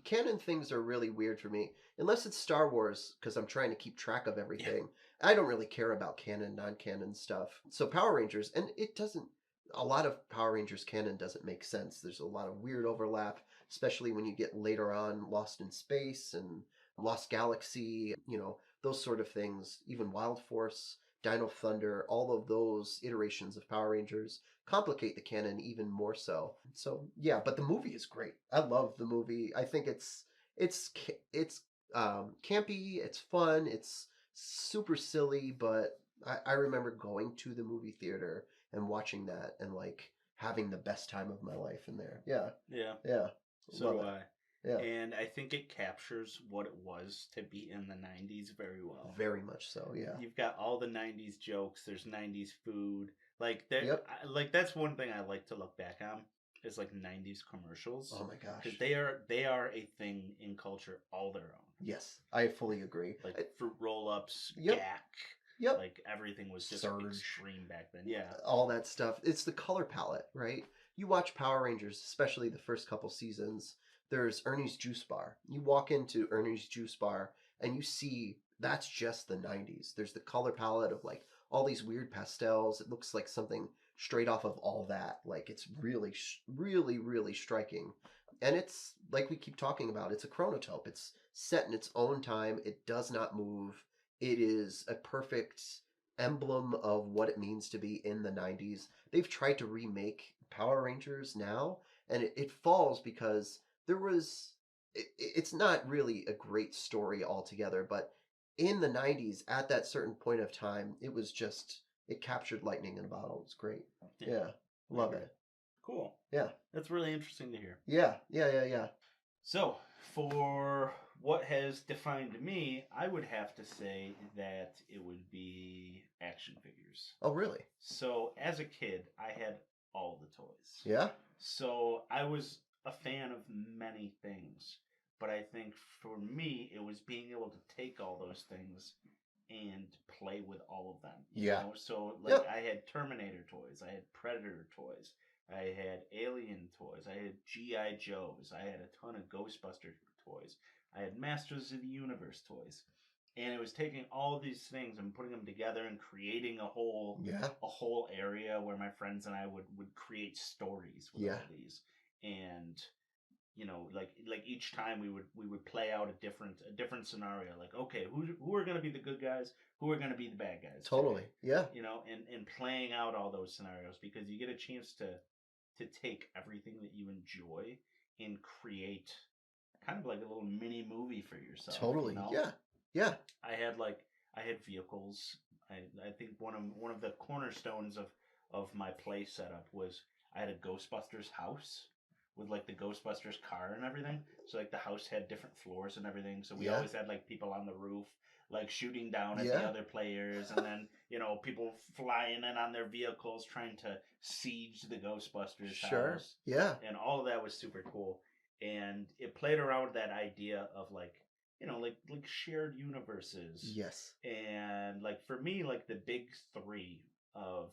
canon things are really weird for me, unless it's Star Wars, because I'm trying to keep track of everything. Yeah. I don't really care about canon, non-canon stuff. So Power Rangers, and a lot of Power Rangers canon doesn't make sense. There's a lot of weird overlap, especially when you get later on Lost in Space and Lost Galaxy, those sort of things. Even Wild Force, Dino Thunder, all of those iterations of Power Rangers complicate the canon even more so. So yeah, but the movie is great. I love the movie. I think it's campy, it's fun, it's super silly, but I remember going to the movie theater and watching that and like having the best time of my life in there. Yeah. Yeah. Yeah. So do Love it. I. Yeah. And I think it captures what it was to be in the 90s very well. Very much so, yeah. You've got all the 90s jokes, there's 90s food. Like that Yep. like that's one thing I like to look back on is like 90s commercials. Oh my gosh. Cuz they are a thing in culture all their own. Yes, I fully agree. Like fruit roll-ups, Yep. Gak. Yep. Like everything was just Surge. extreme back then. Yeah. All that stuff. It's the color palette, right? You watch Power Rangers, especially the first couple seasons. There's Ernie's Juice Bar. You walk into Ernie's Juice Bar and you see that's just the 90s. There's the color palette of like all these weird pastels. It looks like something straight off of all that. Like it's really, really, really striking. And it's like we keep talking about, it's a chronotope. It's set in its own time. It does not move. It is a perfect emblem of what it means to be in the 90s. They've tried to remake Power Rangers now, and it falls because there was. It's not really a great story altogether, but in the 90s, at that certain point of time, it was just. It captured lightning in a bottle. It was great. Yeah. Love it. Cool. Yeah. That's really interesting to hear. Yeah. Yeah. So, for what has defined me, I would have to say that it would be action figures. Oh, really? So, as a kid, I had all the toys. Yeah? So, I was a fan of many things. But I think for me, it was being able to take all those things and play with all of them. You know? So, like, I had Terminator toys, I had Predator toys, I had Alien toys, I had G.I. Joes, I had a ton of Ghostbuster toys, I had Masters of the Universe toys. And it was taking all these things and putting them together and creating a whole area where my friends and I would create stories with all these. And you know, like each time we would play out a different scenario. Like, okay, who are going to be the good guys? Who are going to be the bad guys? Totally, today? Yeah. You know, and playing out all those scenarios because you get a chance to take everything that you enjoy and create kind of like a little mini movie for yourself. Totally, you know? Yeah. I had vehicles. I think one of the cornerstones of my play setup was I had a Ghostbusters house with like the Ghostbusters car and everything. So like the house had different floors and everything. So we always had like people on the roof like shooting down at the other players and then, you know, people flying in on their vehicles trying to siege the Ghostbusters house. Yeah. And all of that was super cool. And it played around with that idea of like, you know, like shared universes. Yes. And like for me, like the big three of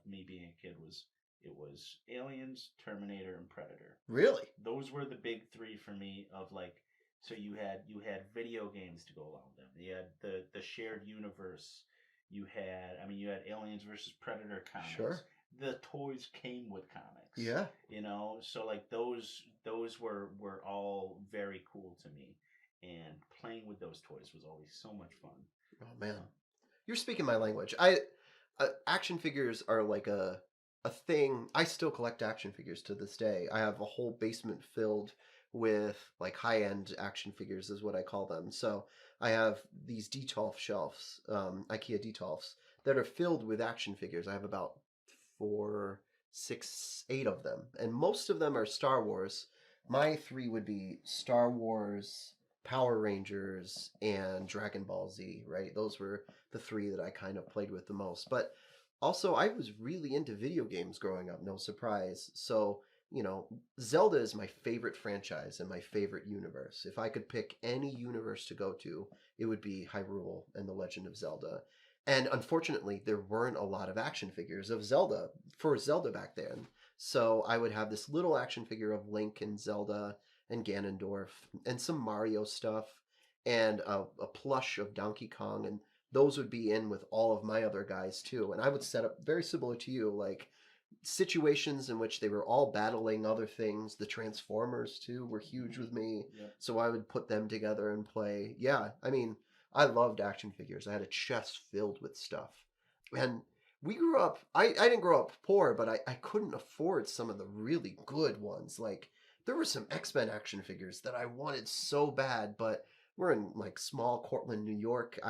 me being a kid was Aliens, Terminator, and Predator. Really? Those were the big three for me of like so you had video games to go along with them. You had the shared universe. You had Aliens versus Predator comics. Sure. The toys came with comics. Yeah. You know, so like those were all very cool to me. And playing with those toys was always so much fun. Oh man. You're speaking my language. Action figures are like a thing. I still collect action figures to this day. I have a whole basement filled with like high-end action figures is what I call them. So I have these Detolf shelves, IKEA Detolfs, that are filled with action figures. I have about 4, 6, 8 of them. And most of them are Star Wars. My 3 would be Star Wars, Power Rangers, and Dragon Ball Z, right? Those were the 3 that I kind of played with the most. But also, I was really into video games growing up, no surprise. So, you know, Zelda is my favorite franchise and my favorite universe. If I could pick any universe to go to, it would be Hyrule and The Legend of Zelda. And unfortunately, there weren't a lot of action figures of Zelda for Zelda back then. So I would have this little action figure of Link and Zelda and Ganondorf and some Mario stuff and a plush of Donkey Kong, and those would be in with all of my other guys too. And I would set up very similar to you, like situations in which they were all battling other things. The Transformers too were huge with me. Yep. So I would put them together and play. Yeah, I mean, I loved action figures. I had a chest filled with stuff. And we grew up, I didn't grow up poor, but I couldn't afford some of the really good ones. Like, there were some X-Men action figures that I wanted so bad, but we're in like small Cortland, New York.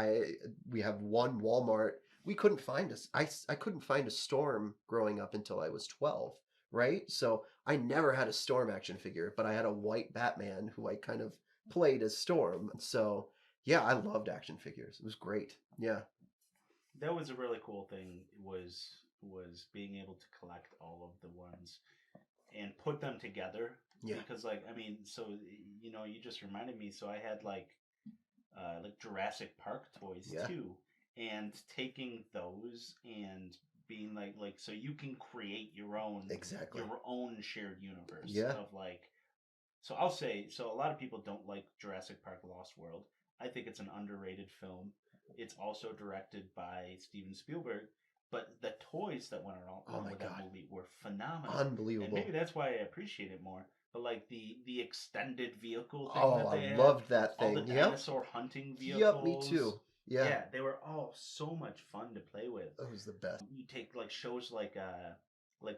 We have one Walmart we couldn't find us. I couldn't find a Storm growing up until I was 12, right? So I never had a Storm action figure, but I had a white Batman who I kind of played as Storm. So yeah, I loved action figures. It was great. Yeah. That was a really cool thing. Was being able to collect all of the ones and put them together. Yeah. Because like I mean, so you just reminded me. So I had like Jurassic Park toys Yeah. too, and taking those and being like so you can create Exactly. your own shared universe Yeah. of like. So I'll say so. A lot of people don't like Jurassic Park: Lost World. I think it's an underrated film. It's also directed by Steven Spielberg, but the toys that went Oh along my with that God. movie were phenomenal, and maybe Unbelievable. that's why I appreciate it more. But like the extended vehicle thing Oh, that I they had, loved that all the thing. Yep. dinosaur hunting Yep, me vehicles, too. Yeah. yeah, they were all so much fun to play with. That was the best. You take like shows like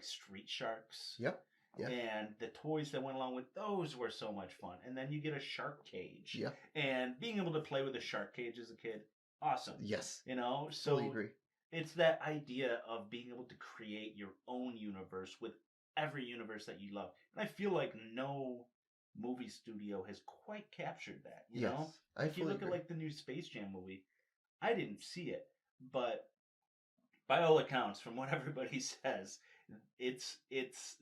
Street Sharks, Yep. Yeah. and the toys that went along with those were so much fun. And then you get a shark cage, Yeah. and being able to play with a shark cage as a kid, awesome. Yes. So Fully agree. it's that idea of being able to create your own universe with every universe that you love. And I feel like no movie studio has quite captured that. Yes. I If you fully look agree. at like the new Space Jam movie, I didn't see it, but by all accounts, from what everybody says, it's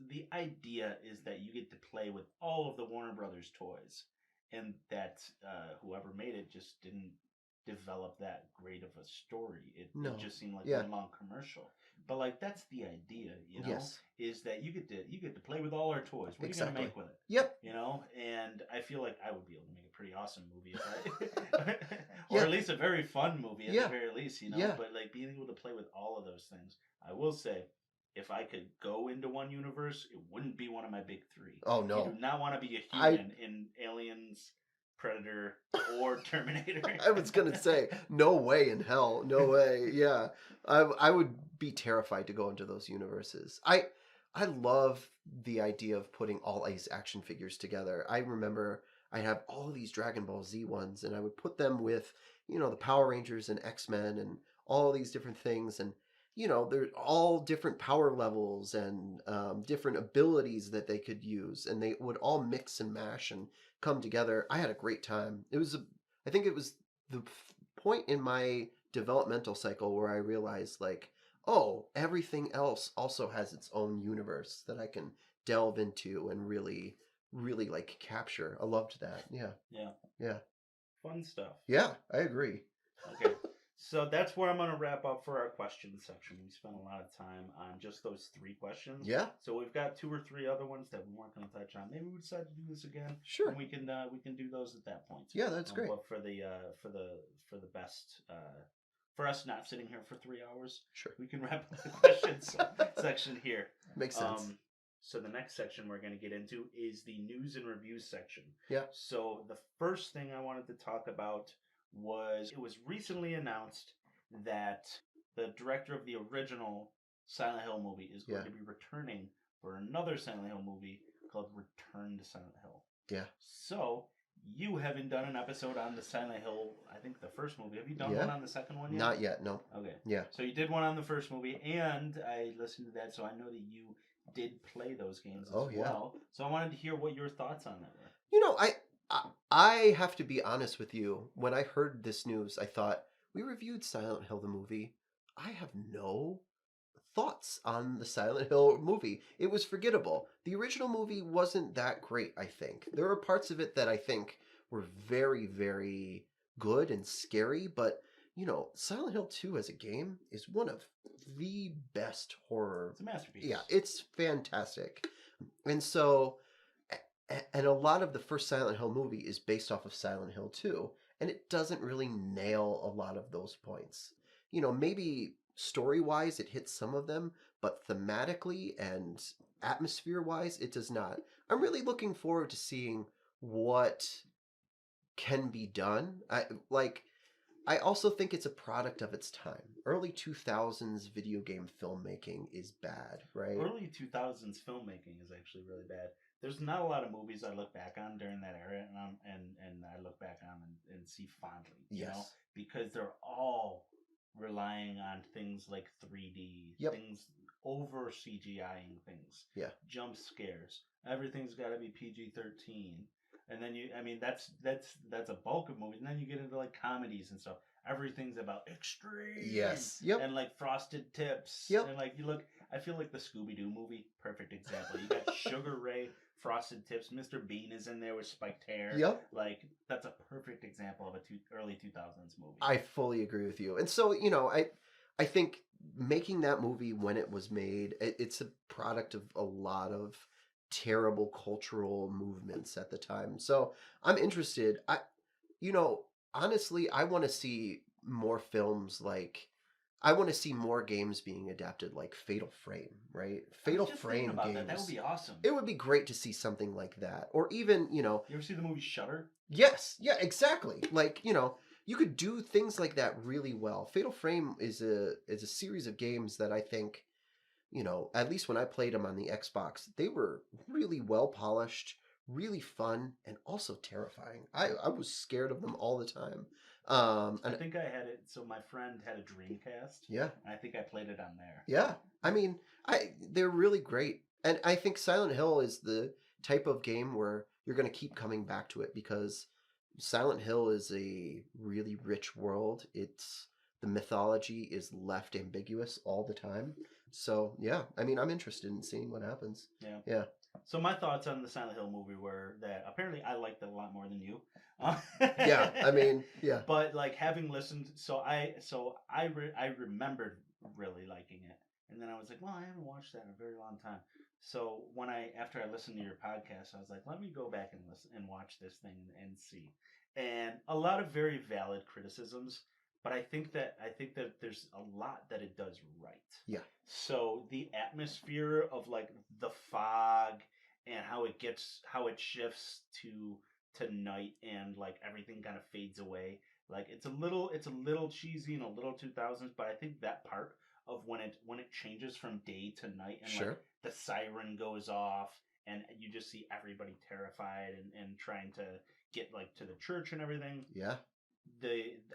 the idea is that you get to play with all of the Warner Brothers toys, and that whoever made it just didn't develop that great of a story. No. It just seemed like Yeah. one long commercial. But like that's the idea, Yes. is that you get to play with all our toys. What are you Exactly. gonna make with it? Yep. And I feel like I would be able to make a pretty awesome movie if I, or Yeah. at least a very fun movie at Yeah. the very least, Yeah. But like being able to play with all of those things, I will say, if I could go into one universe, it wouldn't be one of my big three. Oh no. You do not want to be a I human in Aliens, Predator, or Terminator. I was gonna say, no way in hell, no way. Yeah, I would be terrified to go into those universes. I love the idea of putting all these action figures together. I remember I have all of these Dragon Ball Z ones, and I would put them with the Power Rangers and X-Men and all these different things, and they're all different power levels and different abilities that they could use, and they would all mix and mash and come together. I had a great time. I think it was the point in my developmental cycle where I realized like, oh, everything else also has its own universe that I can delve into and really, really like capture. I loved that. Yeah. Yeah. Yeah. Fun stuff. Yeah, I agree. Okay. So that's where I'm going to wrap up for our questions section. We spent a lot of time on just those 3 questions. Yeah. So we've got 2 or 3 other ones that we weren't going to touch on. Maybe we decide to do this again. Sure. And we can do those at that point. Yeah, that's great. But for the best, for us not sitting here for 3 hours, Sure. we can wrap up the questions section here. Makes sense. So the next section we're going to get into is the news and reviews section. Yeah. So the first thing I wanted to talk about was it was recently announced that the director of the original Silent Hill movie is going to be returning for another Silent Hill movie called Return to Silent Hill. Yeah. So you haven't done an episode on the Silent Hill, I think the first movie. Have you done one on the second one yet? Not yet, no. Okay. Yeah. So you did one on the first movie, and I listened to that, so I know that you did play those games as well. So I wanted to hear what your thoughts on that were. I have to be honest with you. When I heard this news, I thought, we reviewed Silent Hill the movie. I have no thoughts on the Silent Hill movie. It was forgettable. The original movie wasn't that great, I think. There were parts of it that I think were very, very good and scary, but Silent Hill 2 as a game is one of the best horror. It's a masterpiece. Yeah, it's fantastic. And so, and a lot of the first Silent Hill movie is based off of Silent Hill 2, and it doesn't really nail a lot of those points. Maybe story-wise it hits some of them, but thematically and atmosphere-wise it does not. I'm really looking forward to seeing what can be done. I also think it's a product of its time. Early 2000s video game filmmaking is bad, right? Early 2000s filmmaking is actually really bad. There's not a lot of movies I look back on during that era, and I look back on and see fondly, because they're all relying on things like 3D, Yep. things over CGIing things, Yeah. jump scares. Everything's got to be PG-13. And then that's a bulk of movies. And then you get into like comedies and stuff. Everything's about extreme. Yes. Yep. And like frosted tips. Yep. And like you look, I feel like the Scooby-Doo movie, perfect example. You got Sugar Ray, frosted tips. Mr. Bean is in there with spiked hair. Yep. Like that's a perfect example of a early 2000s movie. I fully agree with you. And so, I think making that movie when it was made, it's a product of a lot of terrible cultural movements at the time. So I'm interested. Honestly, I want to see more films like, I want to see more games being adapted like Fatal Frame, right? Fatal Frame about games. That would be awesome. It would be great to see something like that. Or even, You ever see the movie Shudder? Yes. Yeah, exactly. Like, you could do things like that really well. Fatal Frame is a series of games that I think, at least when I played them on the Xbox, they were really well polished, really fun, and also terrifying. I was scared of them all the time. I think I had it. So my friend had a Dreamcast. Yeah. And I think I played it on there. Yeah. I mean, they're really great. And I think Silent Hill is the type of game where you're going to keep coming back to it because Silent Hill is a really rich world. The mythology is left ambiguous all the time. So, yeah, I mean, I'm interested in seeing what happens. Yeah. Yeah. So my thoughts on the Silent Hill movie were that apparently I liked it a lot more than you. Yeah, I mean, yeah. But like having listened, I remembered really liking it, and then I was like, well, I haven't watched that in a very long time. So after I listened to your podcast, I was like, let me go back and listen and watch this thing and see. And a lot of very valid criticisms, but I think that there's a lot that it does right. Yeah. So the atmosphere of like the fog and how it shifts to night and like everything kind of fades away. Like it's a little cheesy and a little 2000s, but I think that part of when it changes from day to night and Sure. like the siren goes off and you just see everybody terrified and trying to get like to the church and everything. Yeah.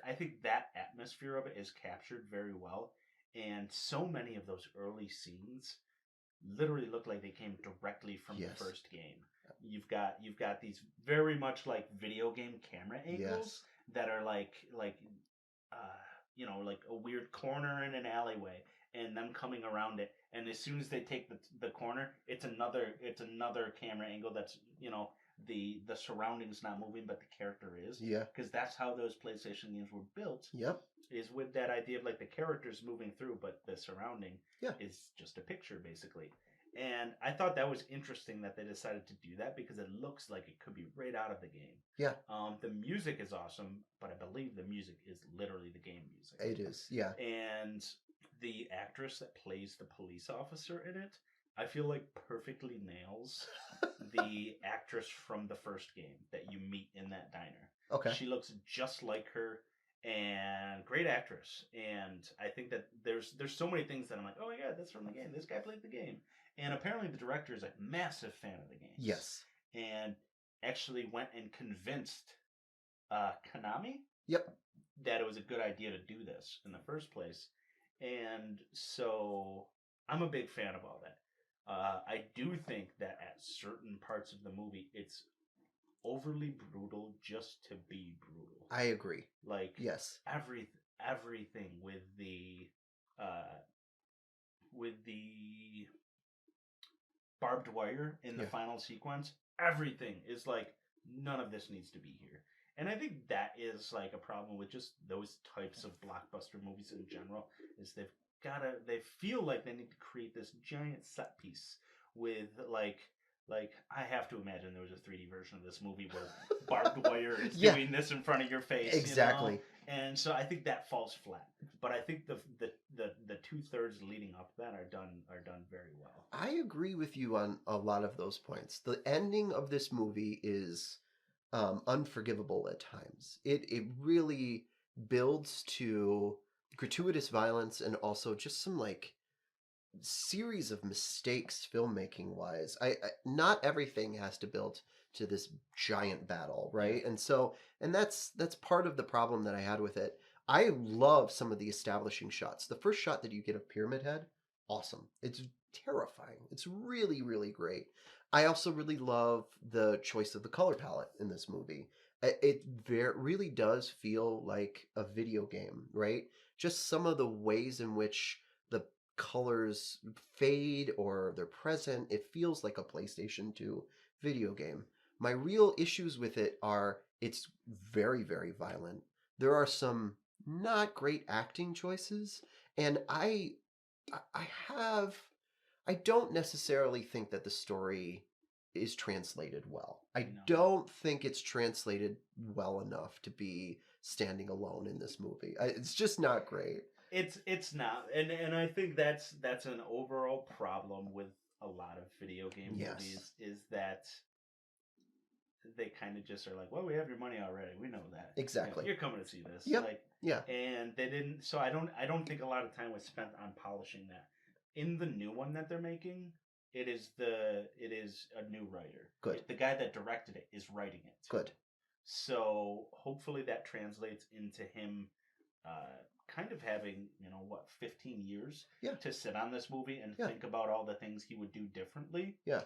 I think that atmosphere of it is captured very well, and so many of those early scenes literally look like they came directly from the first game. You've got these very much like video game camera angles that are like a weird corner in an alleyway and them coming around it, and as soon as they take the corner, it's another camera angle that's the surroundings not moving but the character is. Yeah. Because that's how those PlayStation games were built. Yep. Is with that idea of like the characters moving through, but the surrounding is just a picture basically. And I thought that was interesting that they decided to do that because it looks like it could be right out of the game. Yeah. The music is awesome, but I believe the music is literally the game music. It is, yeah. And the actress that plays the police officer in it, I feel like perfectly nails the actress from the first game that you meet in that diner. Okay. She looks just like her. And great actress, and I think that there's so many things that I'm like, oh my god, that's from the game. This guy played the game, and apparently the director is a massive fan of the game. Yes, and actually went and convinced Konami. Yep. That it was a good idea to do this in the first place, and so I'm a big fan of all that. I do think that at certain parts of the movie, it's overly brutal just to be brutal. I agree. Like yes, everything with the barbed wire in the final sequence, everything is like none of this needs to be here. And I think that is like a problem with just those types of blockbuster movies in general, is they feel like they need to create this giant set piece with like I have to imagine there was a 3D version of this movie where barbed wire is doing this in front of your face. Exactly. And so I think that falls flat. But I think the 2/3 leading up to that are done very well. I agree with you on a lot of those points. The ending of this movie is unforgivable at times. It really builds to gratuitous violence and also just some like series of mistakes filmmaking wise. I not everything has to build to this giant battle, right? And so that's part of the problem that I had with it. I love some of the establishing shots. The first shot that you get of Pyramid Head, awesome. It's terrifying. It's really, really great. I also really love the choice of the color palette in this movie. Really does feel like a video game, right? Just some of the ways in which the colors fade or they're present, it feels like a PlayStation 2 video game. My real issues with it are it's very, very violent. There are some not great acting choices, and I have I don't necessarily think that the story is translated well. I No. don't think it's translated well enough to be standing alone in this movie. It's just not great. It's not, and I think that's an overall problem with a lot of video game Yes. movies is that they kind of just are like, well, we have your money already. We know that. Exactly. You're coming to see this. Yep. Like, Yeah. and they didn't. So I don't think a lot of time was spent on polishing that. In the new one that they're making, it is a new writer. Good. The guy that directed it is writing it. Good. So hopefully that translates into him kind of having, 15 years Yeah. to sit on this movie and Yeah. think about all the things he would do differently. Yeah.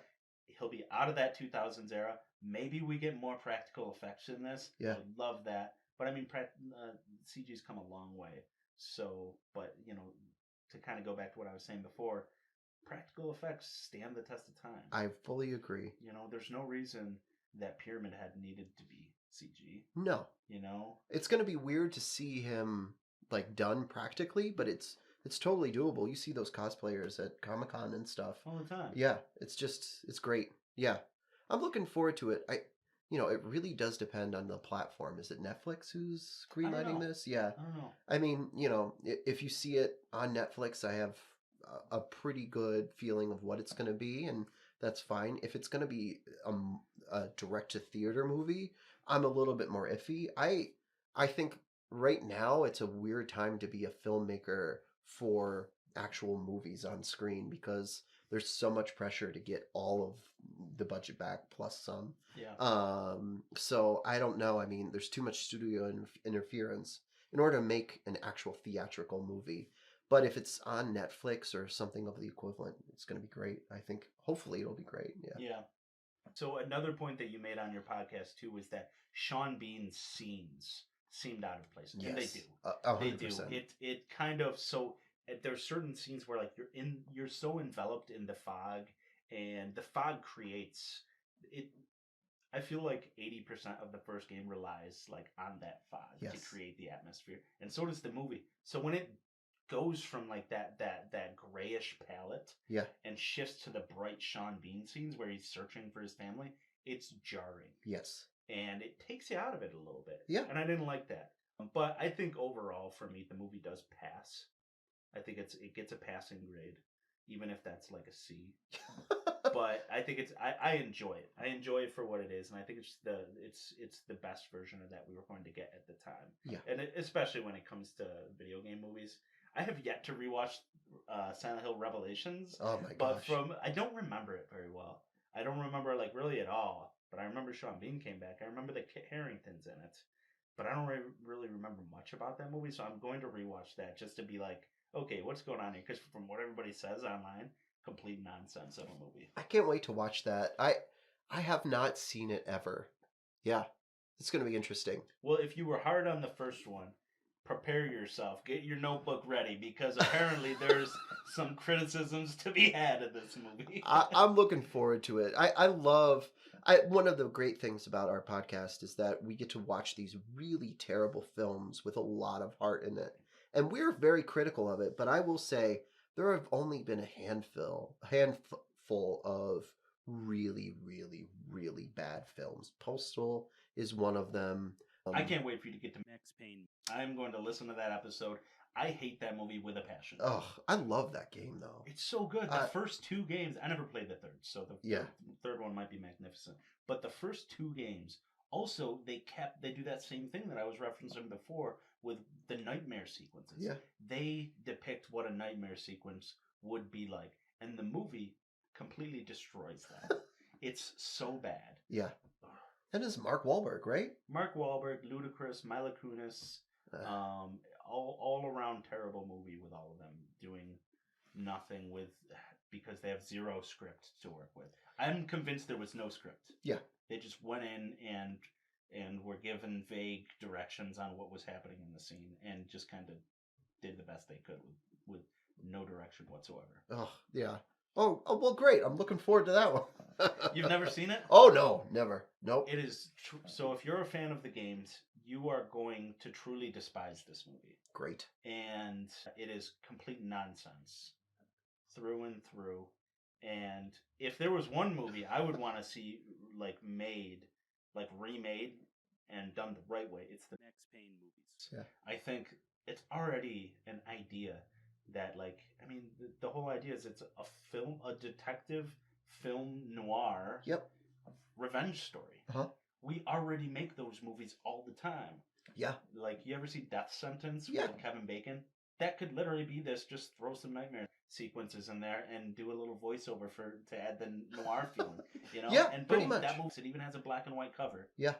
He'll be out of that 2000s era. Maybe we get more practical effects in this. Yeah. I would love that. But I mean, CG's come a long way. So, but, to kind of go back to what I was saying before, practical effects stand the test of time. I fully agree. There's no reason that Pyramid Head needed to be CG. No. It's going to be weird to see him like done practically, but it's totally doable. You see those cosplayers at Comic-Con and stuff all the time. Yeah, it's great. Yeah. I'm looking forward to it. It really does depend on the platform. Is it Netflix who's greenlighting this? Yeah. I don't know. I mean, if you see it on Netflix, I have a pretty good feeling of what it's going to be, and that's fine. If it's going to be a direct-to-theater movie, I'm a little bit more iffy. I think right now it's a weird time to be a filmmaker for actual movies on screen because there's so much pressure to get all of the budget back plus some. Yeah. So I don't know. I mean, there's too much studio interference in order to make an actual theatrical movie. But if it's on Netflix or something of the equivalent, it's going to be great. I think hopefully it'll be great. Yeah. Yeah. So another point that you made on your podcast too was that Sean Bean's scenes seemed out of place, yes. and they do. 100%. They do. It kind of so there's certain scenes where like you're so enveloped in the fog, and the fog creates it. I feel like 80% of the first game relies like on that fog yes. to create the atmosphere, and so does the movie. So when it goes from like that grayish palette, yeah, and shifts to the bright Sean Bean scenes where he's searching for his family, it's jarring. Yes, and it takes you out of it a little bit. Yeah, and I didn't like that. But I think overall, for me, the movie does pass. I think it gets a passing grade, even if that's like a C. But I think I enjoy it. I enjoy it for what it is, and I think it's the best version of that we were going to get at the time. Yeah, and especially when it comes to video game movies. I have yet to rewatch Silent Hill Revelations. Oh my gosh! But I don't remember it very well. I don't remember like really at all. But I remember Sean Bean came back. I remember the Kit Harington's in it. But I don't really remember much about that movie, so I'm going to rewatch that just to be like, okay, what's going on here? Because from what everybody says online, complete nonsense of a movie. I can't wait to watch that. I have not seen it ever. Yeah, it's going to be interesting. Well, if you were hard on the first one, prepare yourself. Get your notebook ready because apparently there's some criticisms to be had of this movie. I'm looking forward to it. I love... one of the great things about our podcast is that we get to watch these really terrible films with a lot of heart in it. And we're very critical of it, but I will say there have only been a handful of really, really, really bad films. Postal is one of them. I can't wait for you to get to Max Payne. I'm going to listen to that episode. I hate that movie with a passion. Oh, I love that game, though. It's so good. The first two games, I never played the third, so the third one might be magnificent. But the first two games, also, they do that same thing that I was referencing before with the nightmare sequences. Yeah. They depict what a nightmare sequence would be like, and the movie completely destroys that. It's so bad. Yeah. And it's Mark Wahlberg, right? Mark Wahlberg, Ludacris, Mila Kunis, all around terrible movie with all of them doing nothing with because they have zero script to work with. I'm convinced there was no script. Yeah. They just went in and were given vague directions on what was happening in the scene and just kind of did the best they could with no direction whatsoever. Oh, yeah. Oh, well, great. I'm looking forward to that one. You've never seen it? Oh, no, never. Nope. It is so if you're a fan of the games, you are going to truly despise this movie. Great. And it is complete nonsense through and through. And if there was one movie I would want to see remade and done the right way, it's the next Payne movies. Yeah. I think it's already an idea that the whole idea is it's a detective film noir. Yep. Revenge story. Uh-huh. We already make those movies all the time. Yeah. Like, you ever see Death Sentence with Kevin Bacon? That could literally be this. Just throw some nightmare sequences in there and do a little voiceover to add the noir feeling. Yeah, and pretty boom, much. that movie, it even has a black and white cover. Yeah.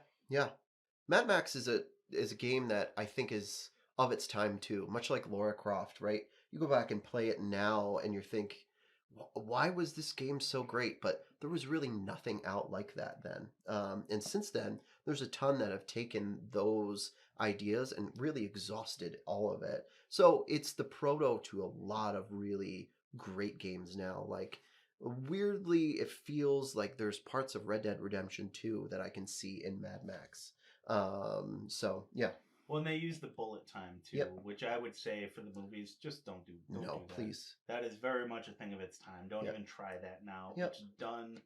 Mad Max is a game that I think is of its time too, much like Lara Croft, right? You go back and play it now and you think, why was this game so great? But there was really nothing out like that then. And since then, there's a ton that have taken those ideas and really exhausted all of it. So it's the proto to a lot of really great games now. Like, weirdly, it feels like there's parts of Red Dead Redemption 2 that I can see in Mad Max. So, yeah. Well, and they use the bullet time too, which I would say for the movies, just don't do that. Please. That is very much a thing of its time. Don't even try that now. Yep. It's done.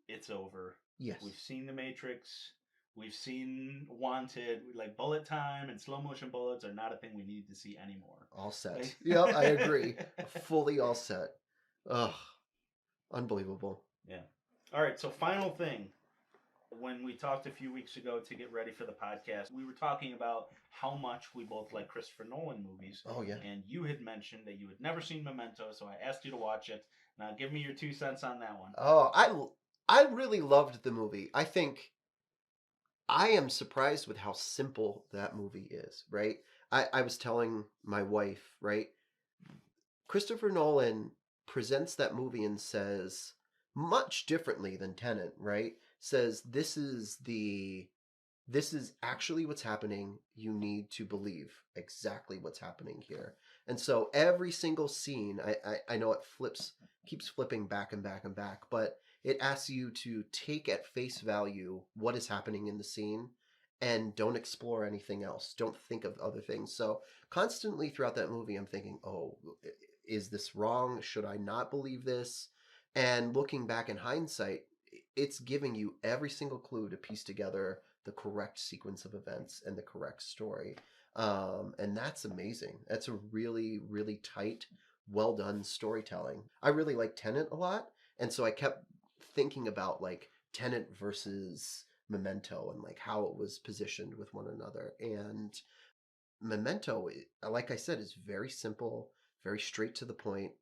It's over. Yes. We've seen The Matrix. We've seen Wanted. Like, bullet time and slow motion bullets are not a thing we need to see anymore. All set. Yep, I agree. Fully all set. Ugh. Unbelievable. Yeah. All right, so final thing. When we talked a few weeks ago to get ready for the podcast, we were talking about how much we both like Christopher Nolan movies. Oh, yeah. And you had mentioned that you had never seen Memento, so I asked you to watch it. Now, give me your 2 cents on that one. Oh, I really loved the movie. I think I am surprised with how simple that movie is, right? I was telling my wife, right? Christopher Nolan presents that movie and says, much differently than Tenet, right? Says this is actually what's happening. You need to believe exactly what's happening here. And so every single scene, I know it keeps flipping back and back and back, but it asks you to take at face value what is happening in the scene and don't explore anything else. Don't think of other things. So constantly throughout that movie, I'm thinking, oh, is this wrong? Should I not believe this? And looking back in hindsight, it's giving you every single clue to piece together the correct sequence of events and the correct story. And that's amazing. That's a really, really tight, well done storytelling. I really like Tenet a lot. And so I kept thinking about like Tenet versus Memento and like how it was positioned with one another. And Memento, like I said, is very simple, very straight to the point,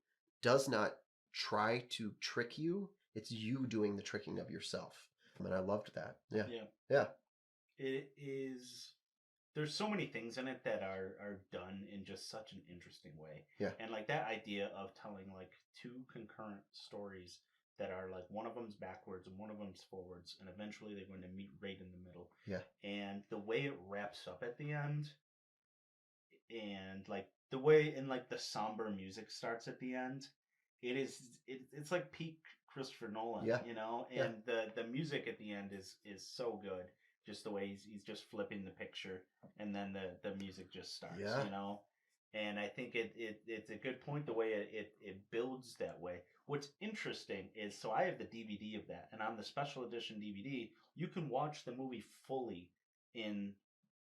does not try to trick you. It's you doing the tricking of yourself. And I loved that. Yeah. It is. There's so many things in it that are done in just such an interesting way. Yeah. And like that idea of telling like 2 concurrent stories that are like one of them's backwards and one of them's forwards, and eventually they're going to meet right in the middle. Yeah. And the way it wraps up at the end, and like the way and like the somber music starts at the end, it's like peak Christopher Nolan, and the music at the end is so good. Just the way he's just flipping the picture, and then the music just starts, And I think it's a good point the way it builds that way. What's interesting is, so I have the DVD of that, and on the special edition DVD, you can watch the movie fully in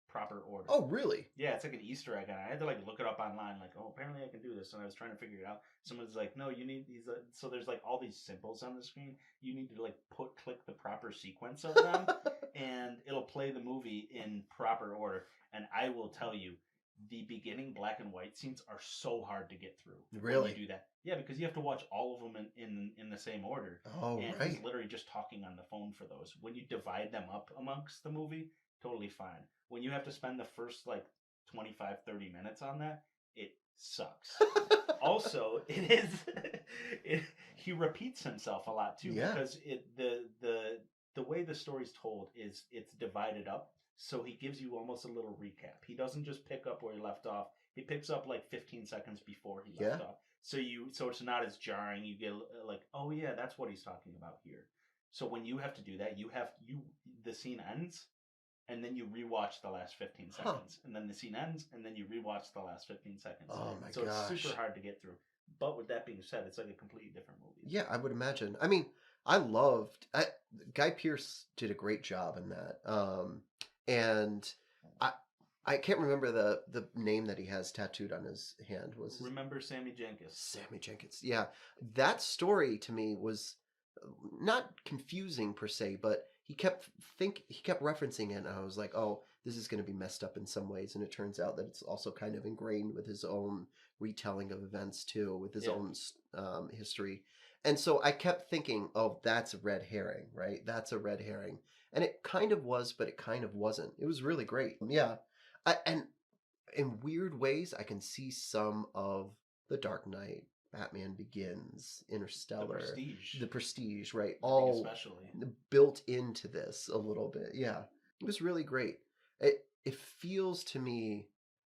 proper order. Oh, really? Yeah, it's like an Easter egg. I had to like look it up online, like, oh, apparently I can do this, and I was trying to figure it out. Someone's like, no, you need these. So there's like all these symbols on the screen. You need to like click the proper sequence of them, and it'll play the movie in proper order. And I will tell you, the beginning black and white scenes are so hard to get through. Really? When you do that. Yeah, because you have to watch all of them in the same order. Oh, and right. he's literally just talking on the phone for those. When you divide them up amongst the movie, totally fine. When you have to spend the first like 25, 30 minutes on that, it sucks. Also, he repeats himself a lot too, Yeah. because the way the story's told is it's divided up. So he gives you almost a little recap. He doesn't just pick up where he left off. He picks up like 15 seconds before he left off. So it's not as jarring. You get like, oh yeah, that's what he's talking about here. So when you have to do that, the scene ends, and then you rewatch the last 15 seconds, and then the scene ends, and then you rewatch the last 15 seconds. Oh my so gosh. it's super hard to get through. But with that being said, it's like a completely different movie. Yeah, I would imagine. I mean, Guy Pearce did a great job in that. And I can't remember the name that he has tattooed on his hand. Remember Sammy Jenkins. Sammy Jenkins. Yeah. That story to me was not confusing per se, but he kept referencing it, and I was like, oh, this is going to be messed up in some ways, and it turns out that it's also kind of ingrained with his own retelling of events too, with his own history. And so I kept thinking, oh, that's a red herring, right? That's a red herring. And it kind of was, but it kind of wasn't. It was really great. Yeah. And in weird ways, I can see some of The Dark Knight, Batman Begins, Interstellar, The Prestige, right? All especially built into this a little bit. Yeah, it was really great. It feels to me,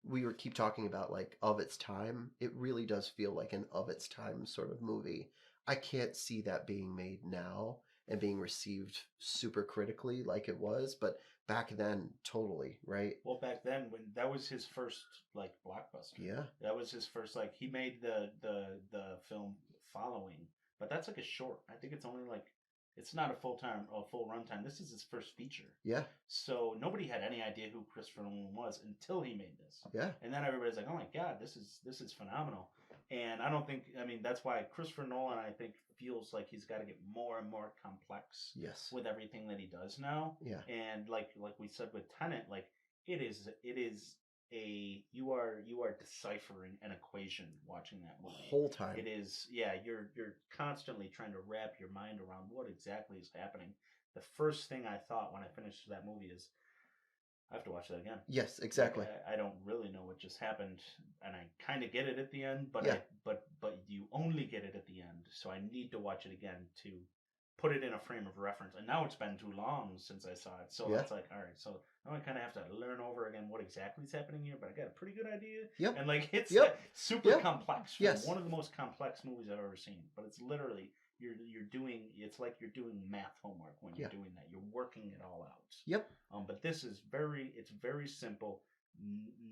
we keep talking about like of its time. It really does feel like an of its time sort of movie. I can't see that being made now and being received super critically like it was, but back then, totally, right? Well, back then, when that was his first like blockbuster. Yeah, that was his first like he made the film Following, but that's like a short. I think it's only like it's not a full runtime. This is his first feature. Yeah. So nobody had any idea who Christopher Nolan was until he made this. Yeah. And then everybody's like, oh my god, this is phenomenal. And I don't think, I mean, that's why Christopher Nolan, I think, feels like he's got to get more and more complex with everything that he does now. Yeah. And like we said with Tenet, like it is you are deciphering an equation watching that movie. The whole time. It is, yeah, you're constantly trying to wrap your mind around what exactly is happening. The first thing I thought when I finished that movie is, I have to watch that again. Yes, exactly. Like, I don't really know what just happened, and I kind of get it at the end, but but you only get it at the end, so I need to watch it again to put it in a frame of reference. And now it's been too long since I saw it, so it's like, all right, so now I kind of have to learn over again what exactly is happening here, but I got a pretty good idea. Yep. And like it's super complex. Yes. One of the most complex movies I've ever seen, but it's literally it's like you're doing math homework when you're doing that. You're working it all out. Yep. But this is it's very simple.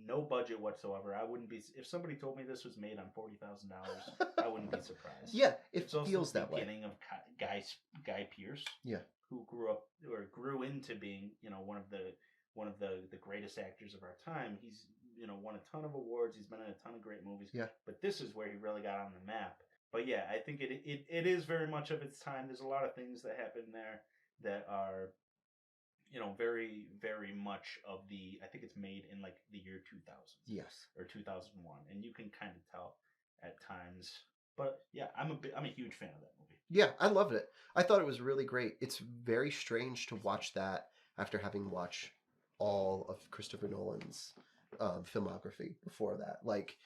No budget whatsoever. I wouldn't be, if somebody told me this was made on $40,000, I wouldn't be surprised. Yeah, it feels that way. It's also the beginning of Guy Pearce. Yeah. Who grew into being, one of the greatest actors of our time. He's, won a ton of awards. He's been in a ton of great movies. Yeah. But this is where he really got on the map. But yeah, I think it is very much of its time. There's a lot of things that happen there that are, very, very much of I think it's made in like the year 2000. Yes. Or 2001. And you can kind of tell at times. But yeah, I'm a huge fan of that movie. Yeah, I loved it. I thought it was really great. It's very strange to watch that after having watched all of Christopher Nolan's filmography before that. Like,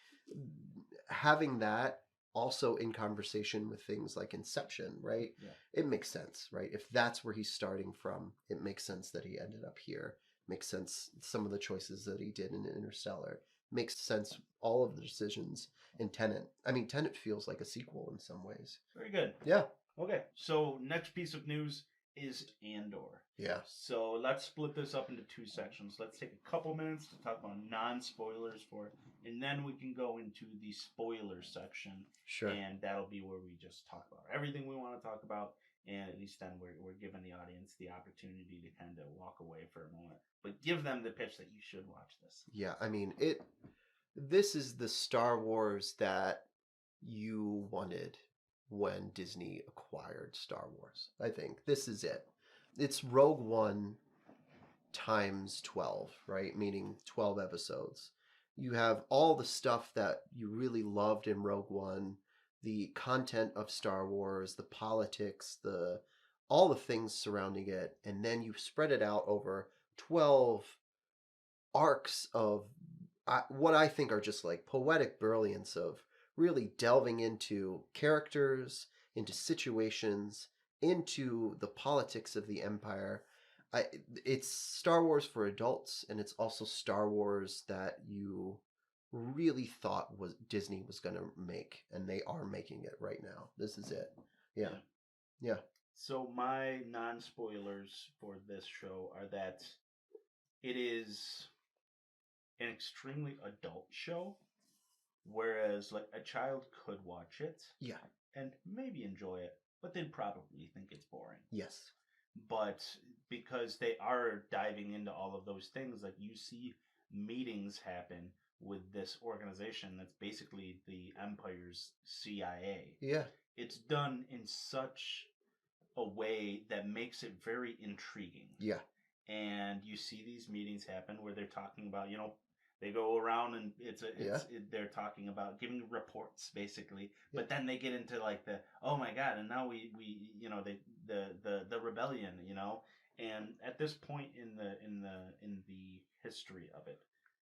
having that also in conversation with things like Inception, right? Yeah. It makes sense, right? If that's where he's starting from, it makes sense that he ended up here. Makes sense some of the choices that he did in Interstellar. Makes sense all of the decisions in Tenet. I mean, Tenet feels like a sequel in some ways. Very good. Yeah. Okay, so next piece of news is Andor. Yeah. So let's split this up into two sections. Let's take a couple minutes to talk about non-spoilers for it, and then we can go into the spoiler section. Sure. And that'll be where we just talk about everything we want to talk about, and at least then we're giving the audience the opportunity to kind of walk away for a moment, but give them the pitch that you should watch this. Yeah, I mean, this is the Star Wars that you wanted when Disney acquired Star Wars. I think this is it. It's Rogue One times 12, right? Meaning 12 episodes. You have all the stuff that you really loved in Rogue One, the content of Star Wars, the politics, all the things surrounding it, and then you spread it out over 12 arcs of what I think are just like poetic brilliance of really delving into characters, into situations, into the politics of the Empire. It's Star Wars for adults, and it's also Star Wars that you really thought was Disney was going to make, and they are making it right now. This is it. Yeah. Yeah. Yeah. So my non-spoilers for this show are that it is an extremely adult show, whereas like a child could watch it Yeah. and maybe enjoy it, but they'd probably think it's boring. Yes. But because they are diving into all of those things, like you see meetings happen with this organization that's basically the Empire's CIA. Yeah. It's done in such a way that makes it very intriguing. Yeah. And you see these meetings happen where they're talking about, they go around and they're talking about giving reports basically, but then they get into like oh my god, and now we the rebellion, and at this point in the history of it,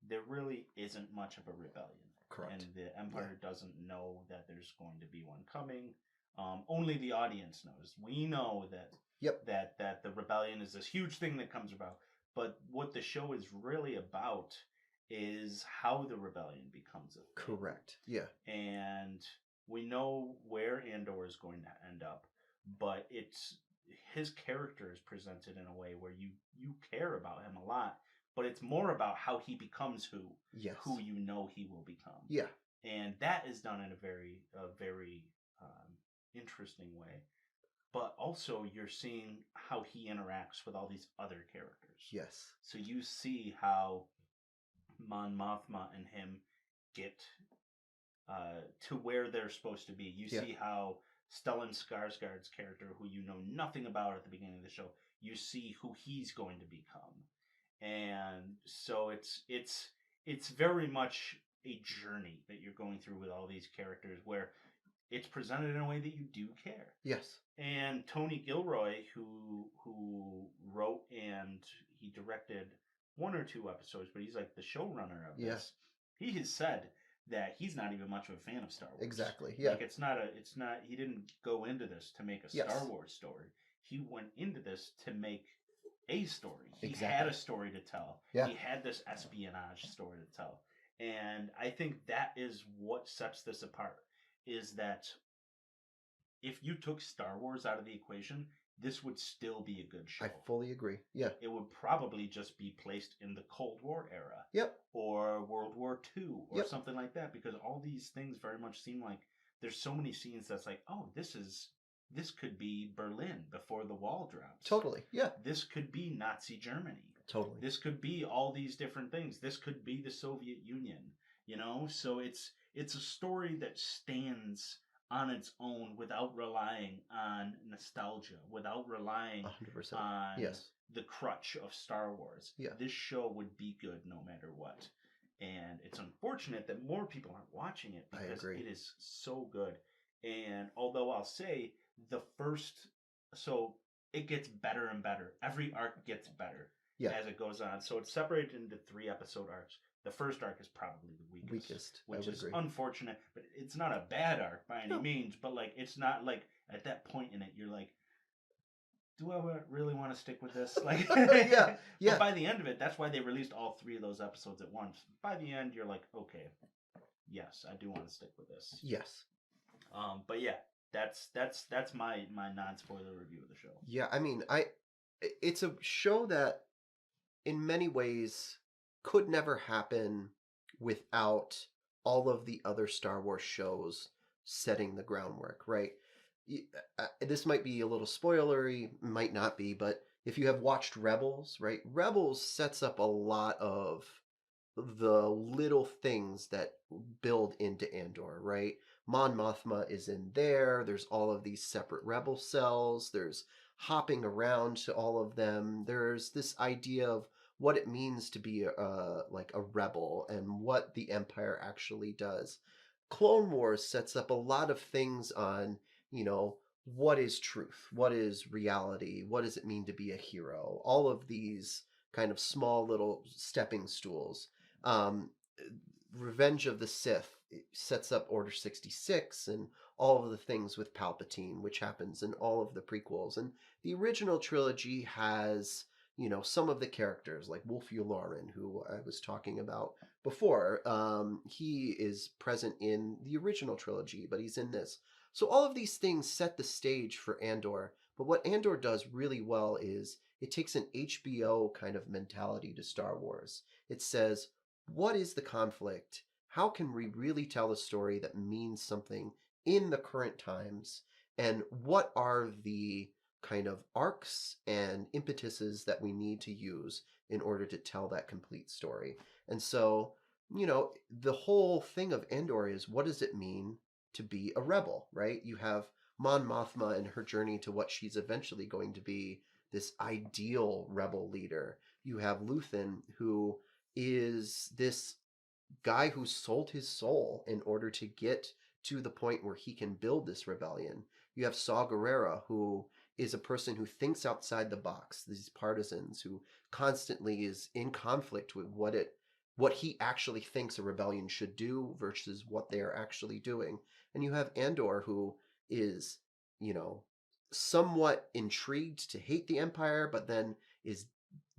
there really isn't much of a rebellion. Correct. And the Empire doesn't know that there's going to be one coming. Only the audience knows. We know that that the rebellion is this huge thing that comes about. But what the show is really about is how the rebellion becomes a thing. Correct. Yeah. And we know where Andor is going to end up, but his character is presented in a way where you care about him a lot, but it's more about how he becomes who you know he will become. Yeah. And that is done in a very interesting way. But also you're seeing how he interacts with all these other characters. Yes. So you see how Mon Mothma and him get to where they're supposed to be. You see how Stellan Skarsgård's character, who you know nothing about at the beginning of the show, you see who he's going to become. And so it's very much a journey that you're going through with all these characters where it's presented in a way that you do care. Yes. And Tony Gilroy, who wrote and he directed one or two episodes, but he's like the showrunner of this. He has said that he's not even much of a fan of Star Wars. Exactly. Yeah. Like it's not he didn't go into this to make a Star Wars story. He went into this to make a story. He had a story to tell. Yeah. He had this espionage story to tell. And I think that is what sets this apart, is that if you took Star Wars out of the equation, this would still be a good show. I fully agree. Yeah. It would probably just be placed in the Cold War era. Yep. Or World War II or something like that, because all these things very much seem like there's so many scenes that's like, oh, this could be Berlin before the wall drops. Totally. Yeah. This could be Nazi Germany. Totally. This could be all these different things. This could be the Soviet Union, So it's a story that stands on its own without relying on nostalgia, without relying 100%. on the crutch of Star Wars. Yeah. This show would be good no matter what. And it's unfortunate that more people aren't watching it because it is so good. And although I'll say so it gets better and better. Every arc gets better as it goes on. So it's separated into 3 episode arcs. The first arc is probably the weakest, which is unfortunate, but it's not a bad arc by any means, but like it's not like at that point in it you're like, do I really want to stick with this? Like But by the end of it, that's why they released all 3 of those episodes at once. By the end you're like, okay, yes, I do want to stick with this. Yes. But yeah, that's my non-spoiler review of the show. Yeah, I mean, it's a show that in many ways could never happen without all of the other Star Wars shows setting the groundwork, right? This might be a little spoilery, might not be, but if you have watched Rebels, right? Rebels sets up a lot of the little things that build into Andor, right? Mon Mothma is in there. There's all of these separate rebel cells. There's hopping around to all of them. There's this idea of what it means to be like a rebel and what the Empire actually does. Clone Wars sets up a lot of things on, what is truth? What is reality? What does it mean to be a hero? All of these kind of small little stepping stools. Revenge of the Sith sets up Order 66 and all of the things with Palpatine, which happens in all of the prequels. And the original trilogy has, some of the characters like Wolf Yularen, who I was talking about before. He is present in the original trilogy, but he's in this. So all of these things set the stage for Andor. But what Andor does really well is it takes an HBO kind of mentality to Star Wars. It says, what is the conflict? How can we really tell a story that means something in the current times? And what are the kind of arcs and impetuses that we need to use in order to tell that complete story? And so, the whole thing of Andor is, what does it mean to be a rebel, right? You have Mon Mothma and her journey to what she's eventually going to be, this ideal rebel leader. You have Luthen, who is this guy who sold his soul in order to get to the point where he can build this rebellion. You have Saw Gerrera, who is a person who thinks outside the box, these partisans who constantly is in conflict with what he actually thinks a rebellion should do versus what they are actually doing. And you have Andor, who is, somewhat intrigued to hate the Empire, but then is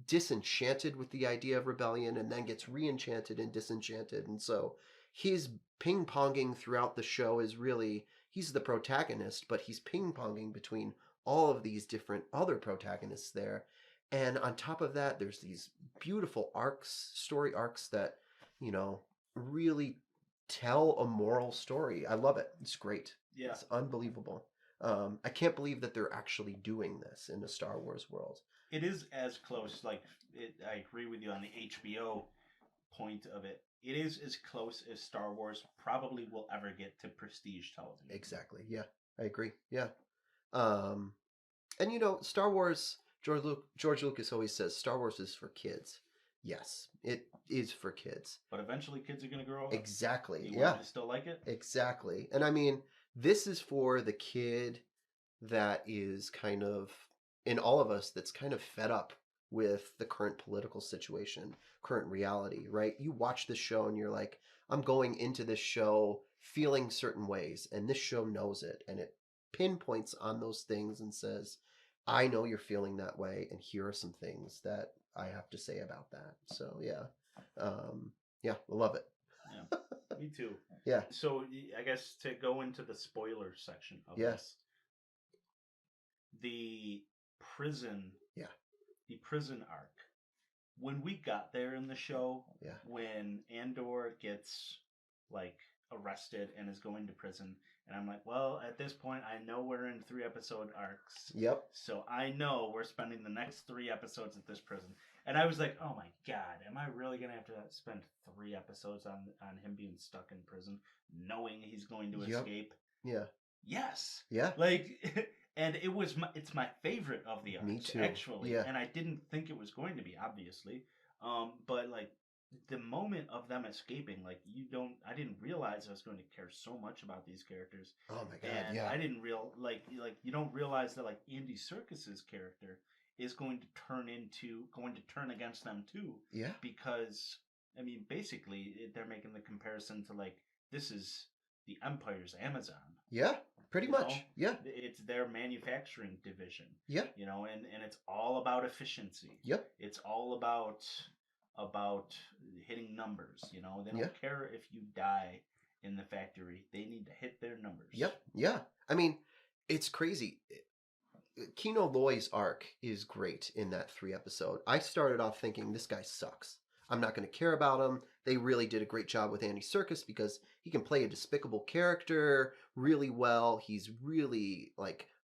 disenchanted with the idea of rebellion and then gets re-enchanted and disenchanted. And so his ping-ponging throughout the show is really, he's the protagonist, but he's ping-ponging between all of these different other protagonists there. And on top of that, there's these beautiful arcs, story arcs that, really tell a moral story. I love it. It's great. Yeah. It's unbelievable. I can't believe that they're actually doing this in the Star Wars world. It is as close, I agree with you on the HBO point of it. It is as close as Star Wars probably will ever get to prestige television. Exactly. Yeah, I agree. Yeah. And Star Wars, George Lucas always says Star Wars is for kids. Yes, it is for kids. But eventually kids are going to grow up. Exactly. You want them to still like it? Exactly. And I mean, this is for the kid that is kind of, in all of us, that's kind of fed up with the current political situation, current reality, right? You watch this show and you're like, I'm going into this show feeling certain ways, and this show knows it, and it pinpoints on those things and says, I know you're feeling that way, and here are some things that I have to say about that. So yeah, I love it. Yeah, me too. Yeah. So I guess to go into the spoiler section of Yes. The prison, yeah, the prison arc. When we got there in the show, yeah, when Andor gets arrested and is going to prison, and I'm like, well, at this point, I know we're in 3-episode arcs. Yep. So I know we're spending the next 3 episodes at this prison. And I was like, oh my God, am I really going to have to spend 3 episodes on him being stuck in prison, knowing he's going to escape? Yeah. Yes. Yeah. And it's my favorite of the arcs. Me too. Actually. Yeah. And I didn't think it was going to be, obviously. But the moment of them escaping, I didn't realize I was going to care so much about these characters. Oh my God, and yeah. I didn't you don't realize that Andy Serkis's character is going to turn against them too. Yeah. Because I mean, basically, they're making the comparison to this is the Empire's Amazon. Yeah, pretty much. Yeah. It's their manufacturing division. Yeah. And it's all about efficiency. Yep. It's all about hitting numbers. They don't care if you die in the factory. They need to hit their numbers. Yep. Yeah. I mean, it's crazy. Kino Loy's arc is great in that 3-episode. I started off thinking, this guy sucks. I'm not going to care about him. They really did a great job with Andy Serkis because he can play a despicable character really well. He's really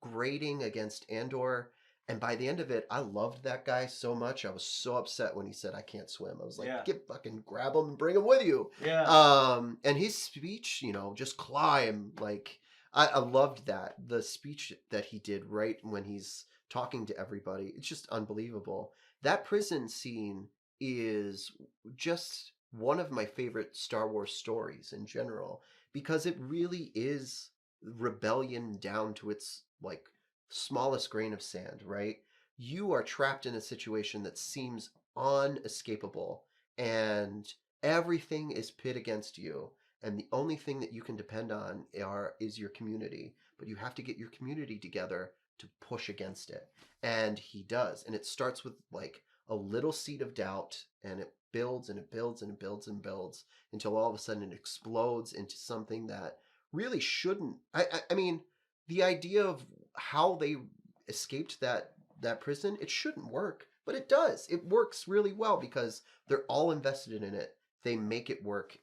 grating against Andor. And by the end of it, I loved that guy so much. I was so upset when he said, I can't swim. I was like, get fucking grab him and bring him with you. Yeah. And his speech, just climb. I loved that. The speech that he did right when he's talking to everybody. It's just unbelievable. That prison scene is just one of my favorite Star Wars stories in general, because it really is rebellion down to its smallest grain of sand, right? You are trapped in a situation that seems unescapable, and everything is pit against you, and the only thing that you can depend on is your community. But you have to get your community together to push against it. And he does. And it starts with like a little seed of doubt, and it builds and it builds and it builds and builds until all of a sudden it explodes into something that really shouldn't. I mean, the idea of how they escaped that prison, it shouldn't work, but it does. It works really well because they're all invested in it. They make it work.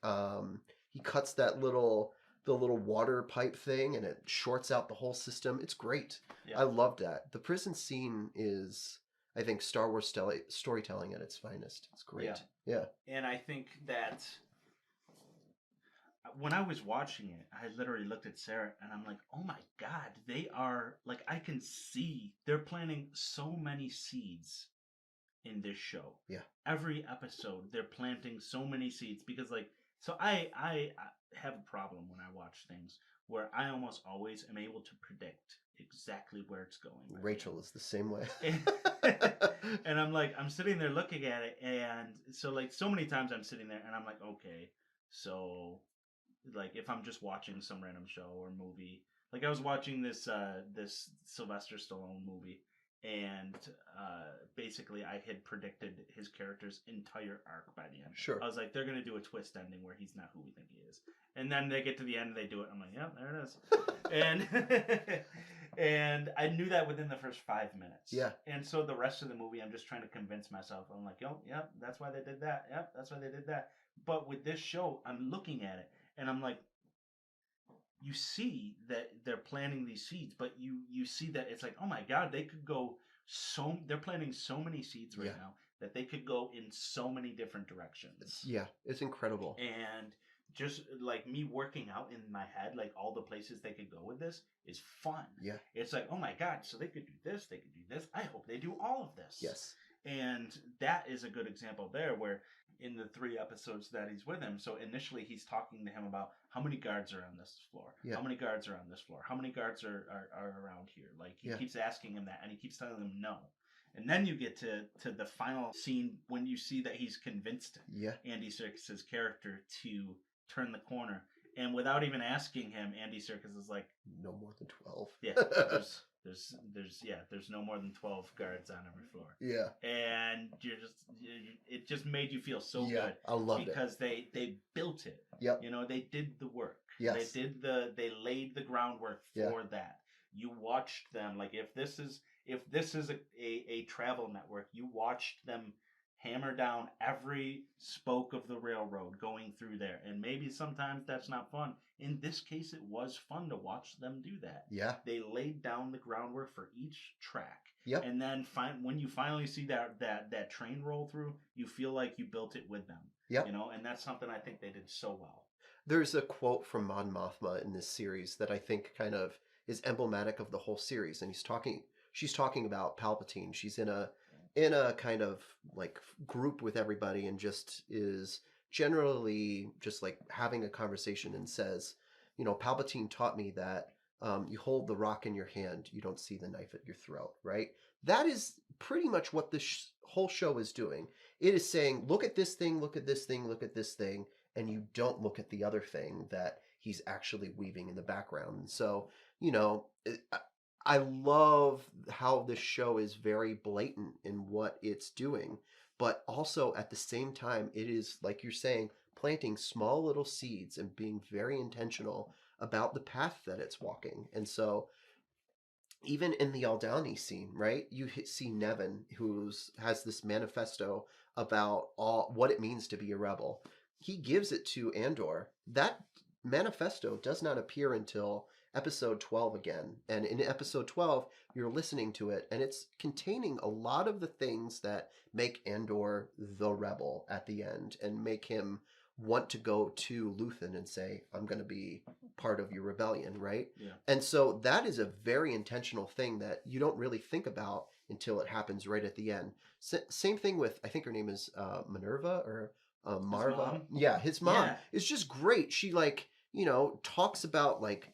He cuts the little water pipe thing, and it shorts out the whole system. It's great. Yeah. I love that. The prison scene is, I think, Star Wars storytelling at its finest. It's great. Yeah. And I think that when I was watching it, I literally looked at Sarah and I'm like, oh my God, they are, like, I can see they're planting so many seeds in this show. Yeah. Every episode, they're planting so many seeds because, like, so I have a problem when I watch things where I almost always am able to predict exactly where it's going. Right? Rachel is the same way. And I'm like, I'm sitting there looking at it, and so, like, so many times I'm sitting there and I'm like, okay, so, like, if I'm just watching some random show or movie, like I was watching this Sylvester Stallone movie, and basically I had predicted his character's entire arc by the end. Sure. I was like, they're going to do a twist ending where he's not who we think he is. And then they get to the end and they do it. I'm like, yep, there it is. And I knew that within the first 5 minutes. Yeah. And so the rest of the movie, I'm just trying to convince myself. I'm like, yep, that's why they did that. Yep, that's why they did that. But with this show, I'm looking at it and I'm like, you see that they're planting these seeds, but you see that it's like, oh my God, they could go they're planting so many seeds right now that they could go in so many different directions. Yeah, it's incredible. And just like me working out in my head, like all the places they could go with this is fun. Yeah. It's like, oh my God, so they could do this, they could do this. I hope they do all of this. Yes. And that is a good example there where in the 3 episodes that he's with him, so initially he's talking to him about how many guards are on this floor, how many guards are on this floor, how many guards are around here. Like, he keeps asking him that, and he keeps telling him no. And then you get to the final scene when you see that he's convinced Andy Serkis's character to turn the corner. And without even asking him, Andy Serkis is like, no more than 12. Yeah, there's no more than 12 guards on every floor. Yeah. And it just made you feel so good. I loved because they built it. Yep. You know, they did the work. Yes. They laid the groundwork for that. You watched them, like, if this is a travel network, you watched them hammer down every spoke of the railroad going through there. And maybe sometimes that's not fun. In this case, it was fun to watch them do that. Yeah. They laid down the groundwork for each track. Yep. And then when you finally see that train roll through, you feel like you built it with them. Yep. You know, and that's something I think they did so well. There's a quote from Mon Mothma in this series that I think kind of is emblematic of the whole series. And she's talking about Palpatine. She's in a kind of like group with everybody and just is generally just like having a conversation and says, you know, Palpatine taught me that you hold the rock in your hand, you don't see the knife at your throat, right? That is pretty much what this whole show is doing. It is saying, look at this thing, look at this thing, look at this thing, and you don't look at the other thing that he's actually weaving in the background. And so, you know, I love how this show is very blatant in what it's doing, but also at the same time, it is, like you're saying, planting small little seeds and being very intentional about the path that it's walking. And so even in the Aldhani scene, right, you see Nevin, who has this manifesto about what it means to be a rebel. He gives it to Andor. That manifesto does not appear until episode 12 again. And in episode 12, you're listening to it, and it's containing a lot of the things that make Andor the rebel at the end and make him want to go to Luthen and say, I'm going to be part of your rebellion, right? Yeah. And so that is a very intentional thing that you don't really think about until it happens right at the end. Same thing with, I think her name is Minerva or Marva. Yeah, his mom is just great. She, like, you know, talks about, like,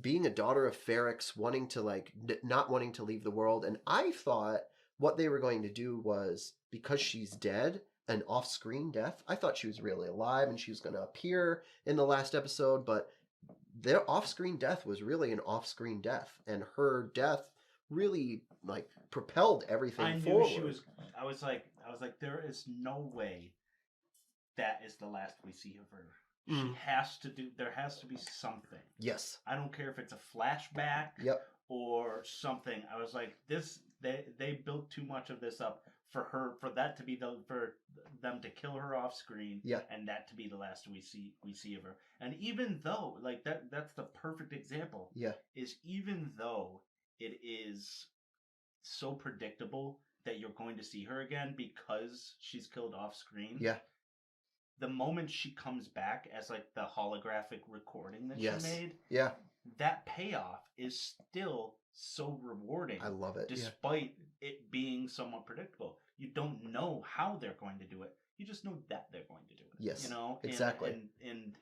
being a daughter of Ferrix, wanting to, like, not wanting to leave the world. And I thought what they were going to do was, because she's dead, an off-screen death. I thought she was really alive and she was going to appear in the last episode, but their off-screen death was really an off-screen death, and her death really like propelled everything forward. She was. I was like, there is no way that is the last we see of her. She has to do. There has to be something. Yes. I don't care if it's a flashback. Yep. Or something. I was like, this. They built too much of this up for that to be for them to kill her off screen. Yeah. And that to be the last we see of her. And even though like that's the perfect example. Yeah. Is even though it is so predictable that you're going to see her again because she's killed off screen. Yeah. The moment she comes back as like the holographic recording that she made. Yeah. That payoff is still so rewarding. I love it. Despite it being somewhat predictable. You don't know how they're going to do it. You just know that they're going to do it. Yes. You know? Exactly. And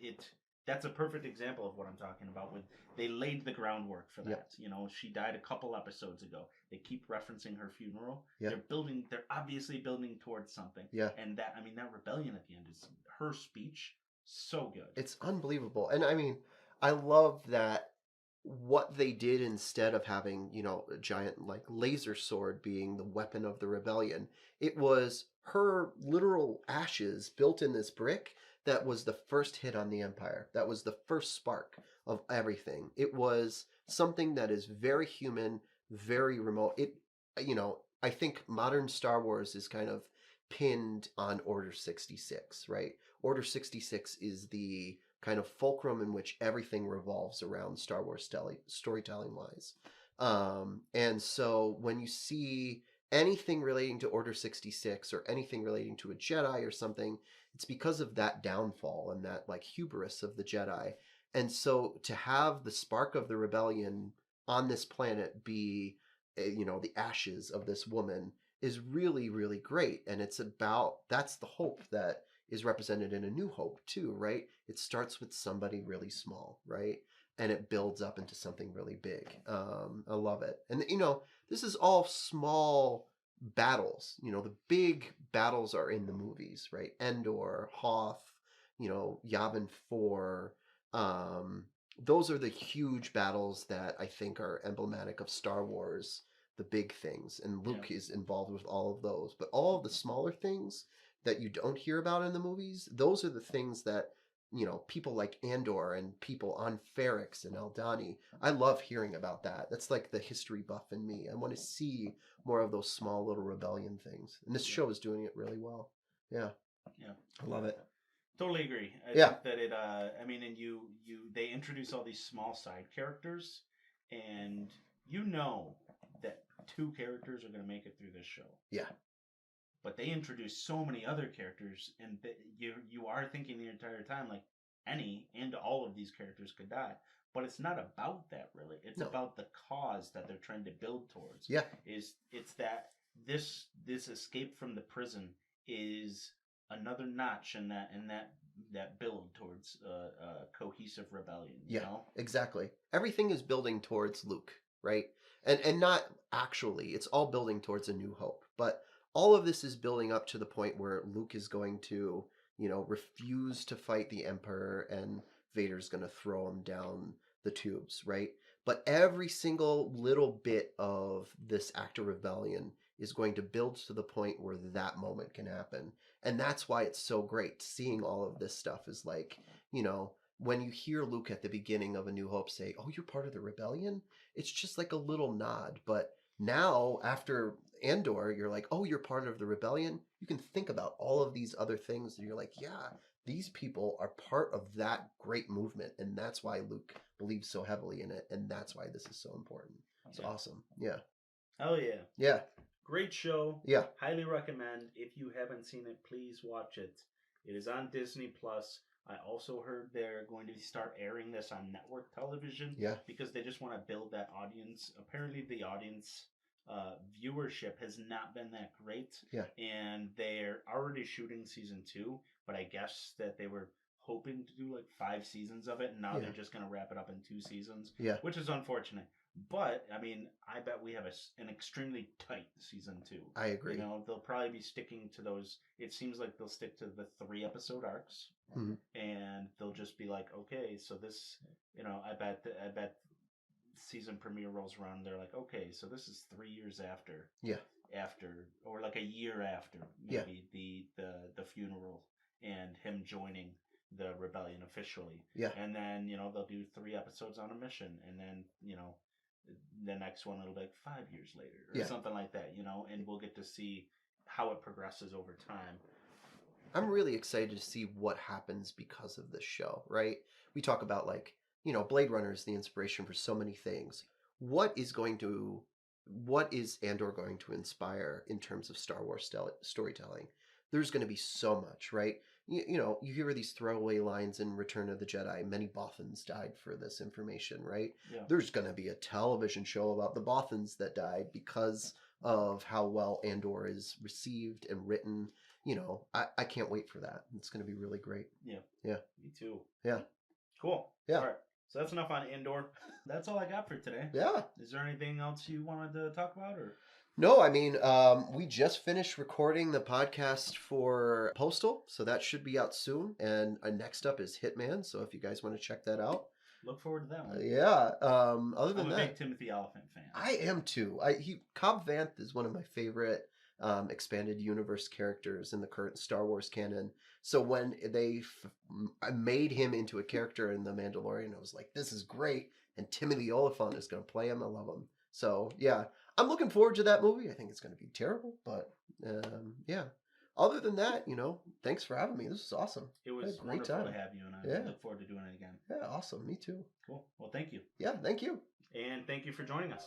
that's a perfect example of what I'm talking about. With they laid the groundwork for that. Yep. You know, she died a couple episodes ago. They keep referencing her funeral. Yep. They're obviously building towards something. Yeah. And that rebellion at the end is her speech. So good. It's unbelievable. And I mean, I love that what they did instead of having, a giant like laser sword being the weapon of the rebellion, it was her literal ashes built in this brick that was the first hit on the Empire. That was the first spark of everything. It was something that is very human, very remote. I think modern Star Wars is kind of pinned on Order 66, right? Order 66 is the kind of fulcrum in which everything revolves around Star Wars storytelling-wise. And so when you see anything relating to Order 66 or anything relating to a Jedi or something, it's because of that downfall and that like hubris of the Jedi. And so to have the spark of the rebellion on this planet be, the ashes of this woman is really, really great. And that's the hope that is represented in A New Hope too, right? It starts with somebody really small, right? And it builds up into something really big. I love it. And, this is all small battles. The big battles are in the movies, right? Endor, Hoth, Yavin 4. Those are the huge battles that I think are emblematic of Star Wars, the big things. And Luke is involved with all of those. But all of the smaller things that you don't hear about in the movies, those are the things that, people like Andor and people on Ferrix and Eldani, I love hearing about that. That's like the history buff in me. I want to see more of those small little rebellion things. And this show is doing it really well. Yeah. Yeah. I love it. Totally agree. I think that it, they introduce all these small side characters, and that 2 characters are going to make it through this show. Yeah. But they introduce so many other characters, and you are thinking the entire time, like, any and all of these characters could die. But it's not about that, really. It's about the cause that they're trying to build towards. Yeah. It's that this escape from the prison is another notch in that build towards a cohesive rebellion. You know? Exactly. Everything is building towards Luke, right? And not actually. It's all building towards A New Hope. But all of this is building up to the point where Luke is going to, refuse to fight the Emperor and Vader's going to throw him down the tubes, right? But every single little bit of this act of rebellion is going to build to the point where that moment can happen. And that's why it's so great. Seeing all of this stuff is like, when you hear Luke at the beginning of A New Hope say, "Oh, you're part of the rebellion," it's just like a little nod. But now, after Andor, you're like, "Oh, you're part of the rebellion." You can think about all of these other things, and you're like, "Yeah, these people are part of that great movement," and that's why Luke believes so heavily in it, and that's why this is so important. It's awesome. Yeah. Hell yeah. Yeah. Great show. Yeah. Highly recommend. If you haven't seen it, please watch it. It is on Disney Plus. I also heard they're going to start airing this on network television. Yeah. Because they just want to build that audience. Apparently, the audience viewership has not been that great. Yeah. And they're already shooting season 2, but I guess that they were hoping to do like 5 seasons of it, and now Yeah. they're just going to wrap it up in 2 seasons, Yeah. which is unfortunate. But I mean, I bet we have an extremely tight season 2. I agree. You know, they'll probably be sticking to those. It seems like they'll stick to the 3 episode arcs, and they'll just be like, okay, so this, you know, I bet season premiere rolls around, they're like, okay, so this is 3 years after. Yeah. After, or like a year after, maybe the funeral and him joining the rebellion officially. Yeah. And then, you know, they'll do 3 episodes on a mission, and then, you know, the next one will be like 5 years later or something like that, you know, and we'll get to see how it progresses over time. I'm really excited to see what happens because of this show, right? We talk about, like, you know, Blade Runner is the inspiration for so many things. What is Andor going to inspire in terms of Star Wars storytelling? There's going to be so much, right? You know, you hear these throwaway lines in Return of the Jedi. Many Bothans died for this information, right? Yeah. There's going to be a television show about the Bothans that died because of how well Andor is received and written. You know, I can't wait for that. It's going to be really great. Yeah. Yeah. Me too. Yeah. Cool. Yeah. All right. So that's enough on Andor. That's all I got for today. Yeah. Is there anything else you wanted to talk about, or? No, I mean, we just finished recording the podcast for Postal, so that should be out soon. And next up is Hitman, so if you guys want to check that out. Look forward to that one. Yeah. Other than I'm a that, big Timothy Oliphant fan. I am too. Cobb Vanth is one of my favorite expanded universe characters in the current Star Wars canon. So when they made him into a character in The Mandalorian, I was like, this is great. And Timothy Oliphant is going to play him. I love him. So yeah, I'm looking forward to that movie. I think it's going to be terrible, but yeah. Other than that, you know, thanks for having me. This is awesome. It was a great wonderful time to have you, and I look forward to doing it again. Yeah, awesome. Me too. Cool. Well, thank you. Yeah, thank you. And thank you for joining us.